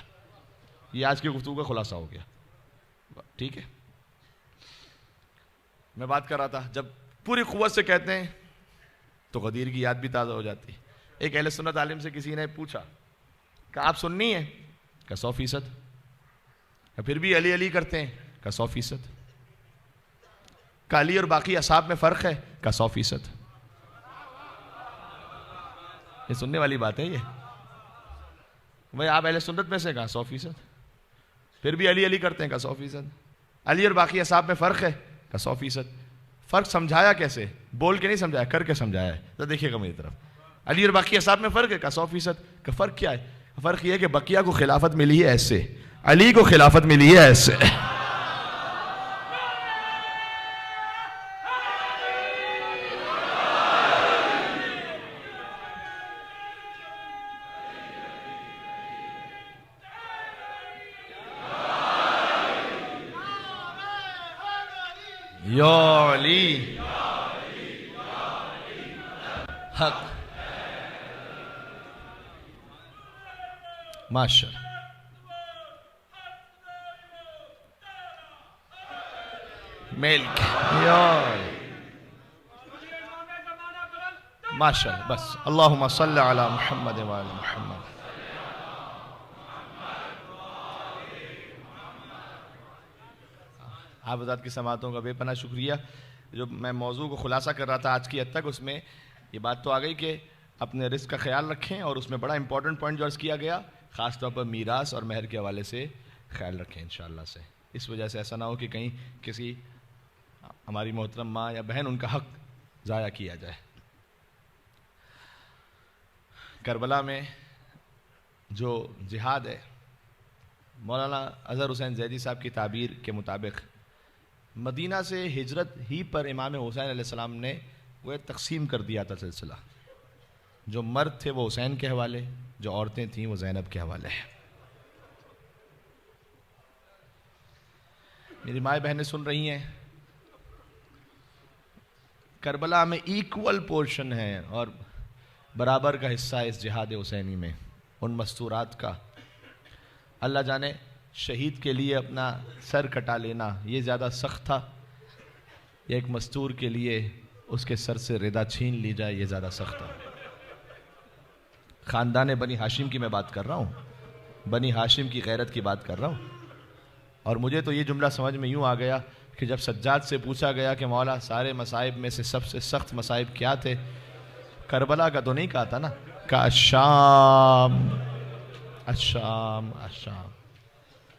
یہ آج کی گفتگو کا خلاصہ ہو گیا, ٹھیک ہے. میں بات کر رہا تھا جب پوری قوت سے کہتے ہیں تو غدیر کی یاد بھی تازہ ہو جاتی ہے. ایک اہل سنت عالم سے کسی نے پوچھا کہ آپ سنی ہیں؟ کہ 100%. پھر بھی علی علی کرتے ہیں؟ کہ 100%. کہ علی اور باقی اصحاب میں فرق ہے؟ کہ 100%. یہ سننے والی بات ہے. یہ بھائی آپ اہل سنت میں سے کہا 100%. پھر بھی علی علی کرتے ہیں، کا 100%۔ علی اور باقی اصحاب میں فرق ہے، کا 100%۔ فرق سمجھایا کیسے؟ بول کے نہیں سمجھایا، کر کے سمجھایا ہے۔ تو دیکھیے گا میری طرف، علی اور باقی اصحاب میں فرق ہے، کا 100%۔ کا فرق کیا ہے؟ فرق یہ ہے کہ بقیہ کو خلافت ملی ہے ایسے، علی کو خلافت ملی ہے ایسے۔ یا علی حق، ماشاء اللہ، ملک، یا ماشاء اللہ، بس اللہم صلی علی محمد وعلی محمد۔ آپ حضرات کی سماعتوں کا بے پناہ شکریہ۔ جو میں موضوع کو خلاصہ کر رہا تھا آج کی حد تک، اس میں یہ بات تو آ گئی کہ اپنے رزق کا خیال رکھیں، اور اس میں بڑا امپورٹنٹ پوائنٹ جو عرض کیا گیا خاص طور پر میراث اور مہر کے حوالے سے خیال رکھیں انشاءاللہ سے، اس وجہ سے ایسا نہ ہو کہ کہیں کسی ہماری محترم ماں یا بہن ان کا حق ضائع کیا جائے۔ کربلا میں جو جہاد ہے، مولانا اظہر حسین زیدی صاحب کی تعبیر کے مطابق مدینہ سے ہجرت ہی پر امام حسین علیہ السلام نے وہ تقسیم کر دیا تھا سلسلہ۔ جو مرد تھے وہ حسین کے حوالے، جو عورتیں تھیں وہ زینب کے حوالے۔ میری مائیں بہنیں سن رہی ہیں، کربلا میں ایکول پورشن ہے اور برابر کا حصہ ہے اس جہاد حسینی میں، ان مستورات کا۔ اللہ جانے شہید کے لیے اپنا سر کٹا لینا یہ زیادہ سخت تھا، یا ایک مستور کے لیے اس کے سر سے ردا چھین لی جائے یہ زیادہ سخت تھا۔ خاندان بنی ہاشم کی میں بات کر رہا ہوں، بنی ہاشم کی غیرت کی بات کر رہا ہوں۔ اور مجھے تو یہ جملہ سمجھ میں یوں آ گیا کہ جب سجاد سے پوچھا گیا کہ مولا سارے مصائب میں سے سب سے سخت مصائب کیا تھے، کربلا کا تو نہیں کہا تھا نا، کہا الشام الشام الشام۔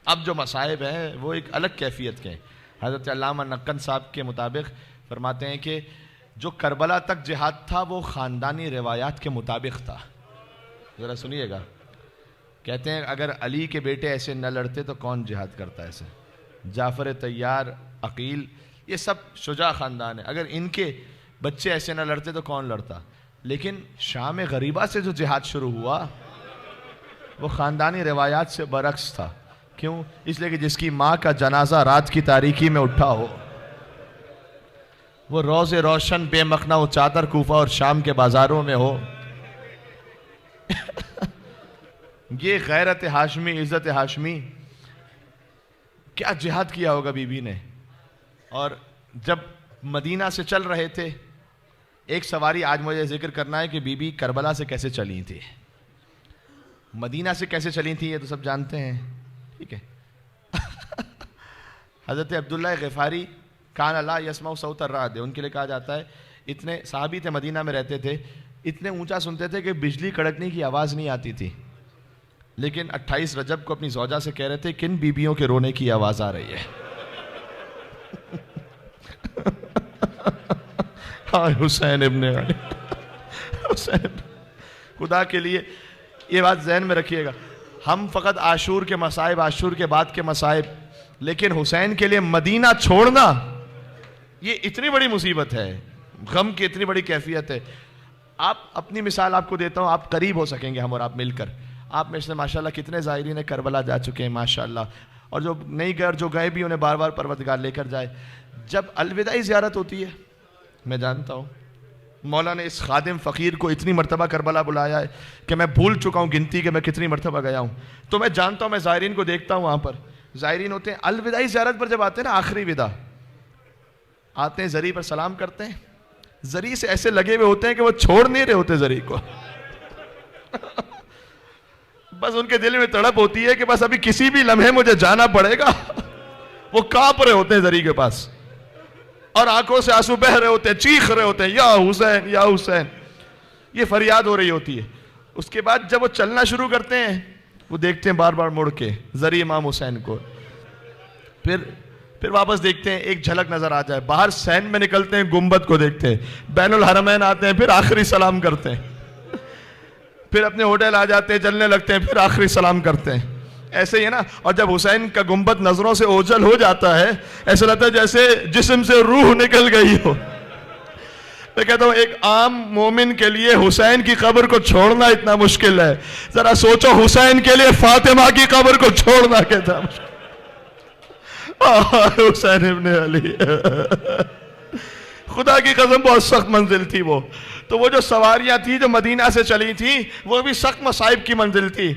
اب جو مصائب ہیں وہ ایک الگ کیفیت کے ہیں۔ حضرت علامہ نقن صاحب کے مطابق فرماتے ہیں کہ جو کربلا تک جہاد تھا وہ خاندانی روایات کے مطابق تھا۔ ذرا سنیے گا، کہتے ہیں اگر علی کے بیٹے ایسے نہ لڑتے تو کون جہاد کرتا ایسے؟ جعفر طیار، عقیل، یہ سب شجاع خاندان ہے، اگر ان کے بچے ایسے نہ لڑتے تو کون لڑتا؟ لیکن شام غریبہ سے جو جہاد شروع ہوا وہ خاندانی روایات سے برعکس تھا۔ کیوں؟ اس لیے کہ جس کی ماں کا جنازہ رات کی تاریکی میں اٹھا ہو، وہ روز روشن بے مخنا وہ چادر کوفہ اور شام کے بازاروں میں ہو، یہ غیرت ہاشمی، عزت ہاشمی، کیا جہاد کیا ہوگا بی بی نے۔ اور جب مدینہ سے چل رہے تھے، ایک سواری آج مجھے ذکر کرنا ہے کہ بی بی کربلا سے کیسے چلی تھی، مدینہ سے کیسے چلی تھی، یہ تو سب جانتے ہیں، ٹھیک ہے۔ حضرت عبداللہ غفاری کان لا یسمع صوت الرعد، ان کے لیے کہا جاتا ہے اتنے صحابی تھے، مدینہ میں رہتے تھے، اتنے اونچا سنتے تھے کہ بجلی کڑکنے کی آواز نہیں آتی تھی، لیکن 28 رجب کو اپنی زوجہ سے کہہ رہے تھے کن بیبیوں کے رونے کی آواز آ رہی ہے۔ حسین ابن علی، حسین، خدا کے لیے یہ بات ذہن میں رکھیے گا، ہم فقط عاشور کے مصائب، عاشور کے بعد کے مصائب، لیکن حسین کے لیے مدینہ چھوڑنا یہ اتنی بڑی مصیبت ہے، غم کی اتنی بڑی کیفیت ہے۔ آپ اپنی مثال آپ کو دیتا ہوں، آپ قریب ہو سکیں گے ہم اور آپ مل کر۔ آپ میں سے ماشاءاللہ کتنے زائرین کربلا جا چکے ہیں ماشاءاللہ، اور جو نہیں گئے اور جو گئے بھی انہیں بار بار پروردگار لے کر جائے۔ جب الوداعی زیارت ہوتی ہے، میں جانتا ہوں مولا نے اس خادم فقیر کو اتنی مرتبہ کربلا بلایا ہے کہ میں بھول چکا ہوں گنتی کہ میں کتنی مرتبہ گیا ہوں، تو میں جانتا ہوں، میں زائرین کو دیکھتا ہوں، وہاں پر زائرین ہوتے ہیں الوداعی زیارت پر، جب آتے ہیں نا آخری ودا، آتے ہیں زری پر سلام کرتے ہیں، زری سے ایسے لگے ہوئے ہوتے ہیں کہ وہ چھوڑ نہیں رہے ہوتے زری کو، بس ان کے دل میں تڑپ ہوتی ہے کہ بس ابھی کسی بھی لمحے مجھے جانا پڑے گا، وہ کانپ رہے ہوتے ہیں زری کے پاس، اور آنکھوں سے آنسو بہ رہے ہوتے ہیں، چیخ رہے ہوتے ہیں یا حسین یا حسین، یہ فریاد ہو رہی ہوتی ہے۔ اس کے بعد جب وہ چلنا شروع کرتے ہیں، وہ دیکھتے ہیں بار بار مڑ کے زری امام حسین کو، پھر واپس دیکھتے ہیں، ایک جھلک نظر آ جائے، باہر سین میں نکلتے ہیں، گنبد کو دیکھتے ہیں، بین الحرمین آتے ہیں، پھر آخری سلام کرتے ہیں، پھر اپنے ہوٹل آ جاتے ہیں، چلنے لگتے ہیں، پھر آخری سلام کرتے ہیں. ایسے ہی ہے نا. اور جب حسین کا گنبد نظروں سے اوجھل ہو جاتا ہے، ایسا لگتا ہے جیسے جسم سے روح نکل گئی ہو. میں کہتا ہوں ایک عام مومن کے لیے حسین کی قبر کو چھوڑنا اتنا مشکل ہے، ذرا سوچو حسین کے لیے فاطمہ کی قبر کو چھوڑنا کتنا مشکل. حسین ابن علی، خدا کی قسم بہت سخت منزل تھی وہ. تو وہ جو سواریاں تھی جو مدینہ سے چلی تھی وہ بھی سخت مصائب کی منزل تھی،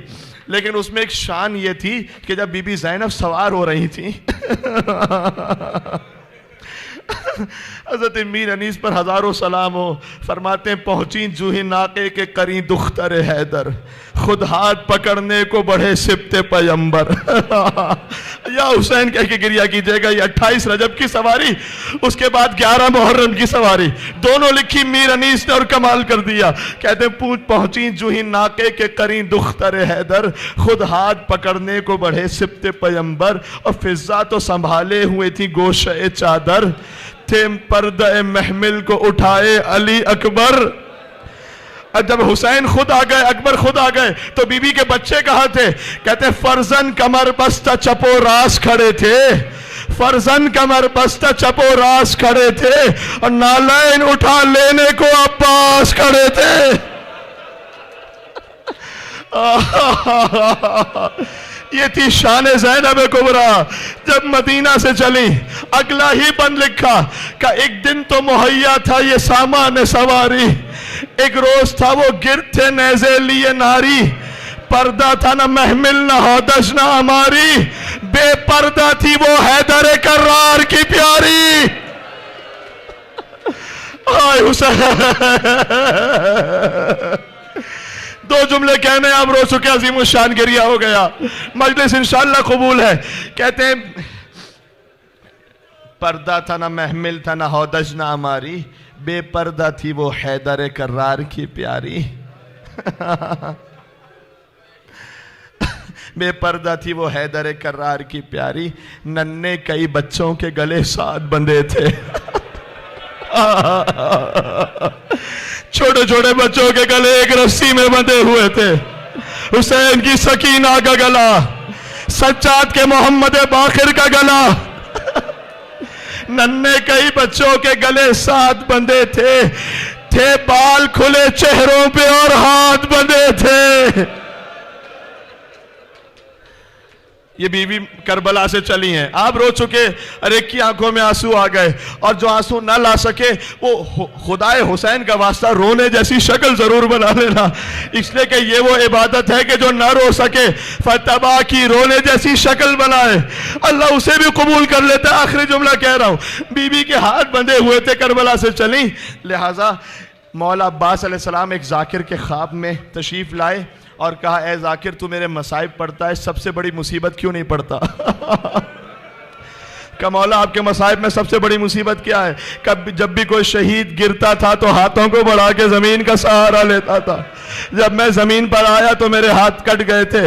لیکن اس میں ایک شان یہ تھی کہ جب بی بی زینب سوار ہو رہی تھی حضرت میر انیس پر ہزاروں سلام ہو، فرماتے ہیں پہنچی جوہی ناقے کے کریں دختر حیدر، خود ہاتھ پکڑنے کو بڑھے سبت پیمبر. یا حسین کہہ کے گریہ کیجئے گا. یہ 28 رجب کی سواری، اس کے بعد 11 محرم کی سواری، دونوں لکھی میر انیس نے اور کمال کر دیا. کہتے ہیں پہنچی جوہی ناقے کے کریں دختر حیدر، خود ہاتھ پکڑنے کو بڑھے سبت پیمبر، اور فضا تو سنبھالے ہوئے تھی گوشہ چادر، تھے پردہ محمل کو اٹھائے علی اکبر. جب حسین خود آ گئے، اکبر خود آ گئے، تو بی بی کے بچے کہاں تھے؟ کہتے ہیں فرزن کمر بستہ چپو راس کھڑے تھے، فرزن کمر بستہ چپو راس کھڑے تھے، اور نالین اٹھا لینے کو عباس کھڑے تھے. یہ تھی شان زینب کبریٰ. جب مدینہ سے چلی، اگلا ہی بند لکھا کہ ایک دن تو مہیا تھا یہ سامان سواری، ایک روز تھا وہ گرد تھے نیزے لیے ناری، پردہ تھا نہ محمل نہ ہودج نہ ہماری، بے پردہ تھی وہ حیدر کرار کی پیاری. آئے حسین، دو جملے کہنے آپ رو چکے، عظیم الشان گریہ ہو گیا. مجلس انشاءاللہ قبول ہے. کہتے ہیں پردہ تھا نہ محمل تھا نہ ہودج نہ ہماری، بے پردہ تھی وہ حیدر کرار کی پیاری. بے پردہ تھی وہ حیدر کرار کی پیاری، ننھے کئی بچوں کے گلے ساتھ بندھے تھے. چھوٹے چھوٹے بچوں کے گلے ایک رسی میں بندھے ہوئے تھے. حسین کی سکینہ کا گلا، سجاد کے محمد باقر کا گلا، ننھے کئی بچوں کے گلے ساتھ بندھے تھے بال کھلے چہروں پہ اور ہاتھ بندھے تھے. یہ بیوی کربلا سے چلی ہیں، آپ رو چکے، اور ایک کی آنکھوں میں آنسو آ گئے، اور جو آنسو نہ لا سکے وہ خدائے حسین کا واسطہ رونے جیسی شکل ضرور بنا لینا، اس لیے کہ یہ وہ عبادت ہے کہ جو نہ رو سکے فتبا کی رونے جیسی شکل بنائے، اللہ اسے بھی قبول کر لیتا. آخری جملہ کہہ رہا ہوں، بیوی کے ہاتھ بندھے ہوئے تھے، کربلا سے چلی. لہٰذا مولا عباس علیہ السلام ایک ذاکر کے خواب میں تشریف لائے اور کہا اے ذاکر تو میرے مصائب پڑھتا ہے، سب سے بڑی مصیبت کیوں نہیں پڑھتا؟ کہ مولا آپ کے مصائب میں سب سے بڑی مصیبت کیا ہے؟ کہ جب بھی کوئی شہید گرتا تھا تو ہاتھوں کو بڑھا کے زمین کا سہارا لیتا تھا، جب میں زمین پر آیا تو میرے ہاتھ کٹ گئے تھے.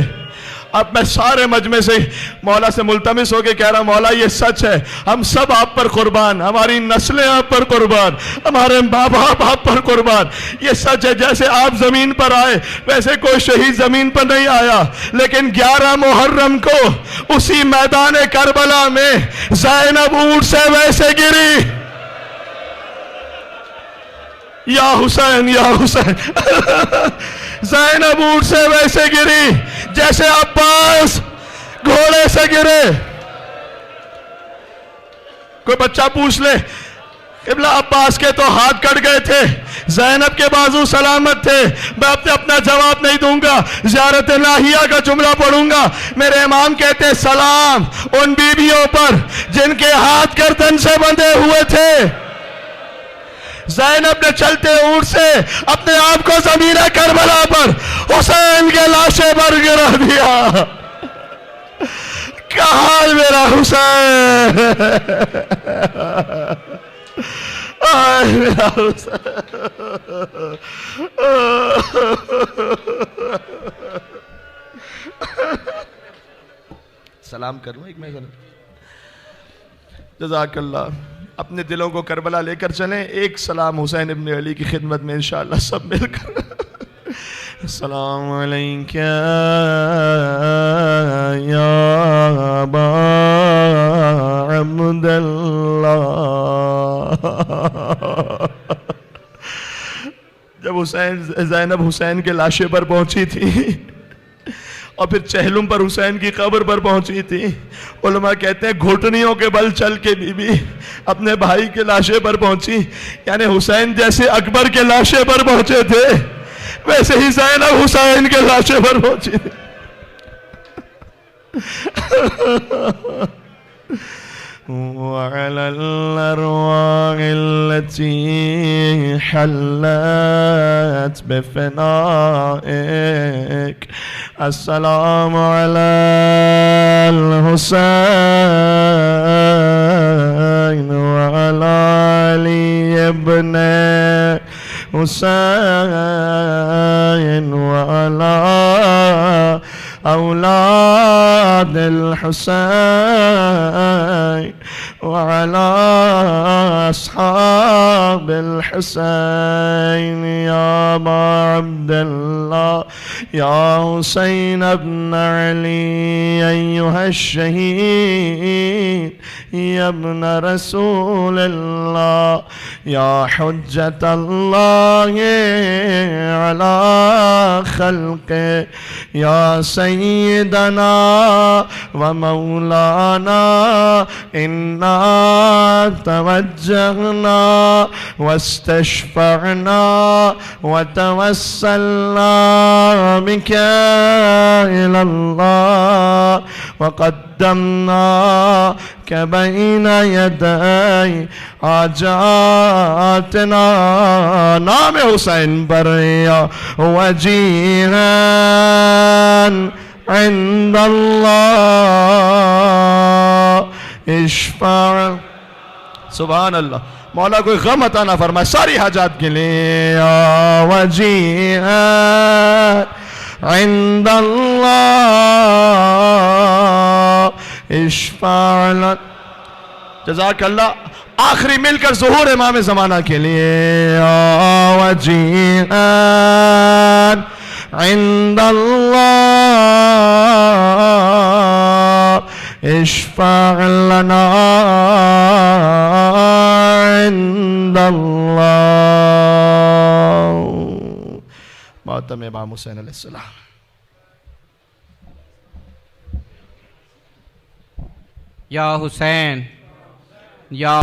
اب میں سارے مجمع سے مولا سے ملتمس ہو کے کہہ رہا مولا یہ سچ ہے، ہم سب آپ پر قربان، ہماری نسلیں آپ پر قربان، ہمارے ماں باپ آپ پر قربان. یہ سچ ہے جیسے آپ زمین پر آئے ویسے کوئی شہید زمین پر نہیں آیا، لیکن 11 محرم کو اسی میدان کربلا میں زینب اونٹ سے ویسے گری. یا حسین یا حسین زینب اونٹ سے ویسے گری جیسے عباس گھوڑے سے گرے. کوئی بچہ پوچھ لے قبلہ عباس کے تو ہاتھ کٹ گئے تھے، زینب کے بازو سلامت تھے. میں اپنا جواب نہیں دوں گا، زیارت الہیہ کا جملہ پڑھوں گا. میرے امام کہتے ہیں سلام ان بیویوں پر جن کے ہاتھ گردن سے بندھے ہوئے تھے. زینب نے چلتے اونٹ سے اپنے آپ کو زمین کربلا پر حسین کے لاشے پر گرا دیا. کہاں میرا حسین، آئے میرا حسین. سلام کروں ایک میں جزاک اللہ. اپنے دلوں کو کربلا لے کر چلیں. ایک سلام حسین ابن علی کی خدمت میں انشاءاللہ سب مل کر. السلام علیکم یا ابا عبداللہ. جب زینب حسین کے لاشے پر پہنچی تھی اور پھر چہلم پر حسین کی قبر پر پہنچی تھی, علماء کہتے ہیں گھٹنیوں کے بل چل کے بی بی اپنے بھائی کے لاشے پر پہنچی. یعنی حسین جیسے اکبر کے لاشے پر پہنچے تھے ویسے ہی زینب حسین کے لاشے پر پہنچی تھی. وعلى الأرواح التي حلت بفنائك السلام على الحسين وعلى علي ابن حسين وعلى أولاد الحسين وعلى أصحاب الحسين يا أبا عبد الله يا حسين ابن علي أيها الشهيد يا ابن رسول الله يا حجة الله على خلقه يا سيدنا ومولانا إنا توجهنا واستشفعنا وتوسلنا بك إلى الله وقدمناك بين يدي حاجاتنا. نام حسین پر یا وجیہا عند اللہ اشفع. سبحان اللہ. مولا کوئی غم عطا نہ فرمائے ساری حاجات کے لیے. یا وجیہا عند اللہ اشفع لنا. جزاک اللہ. آخری مل کر ظہور امام زمانہ کے لیے. یا وجیہا عند اللہ اشفع لنا عند اللہ. ماتم امام حسین علیہ السلام. یا حسین یا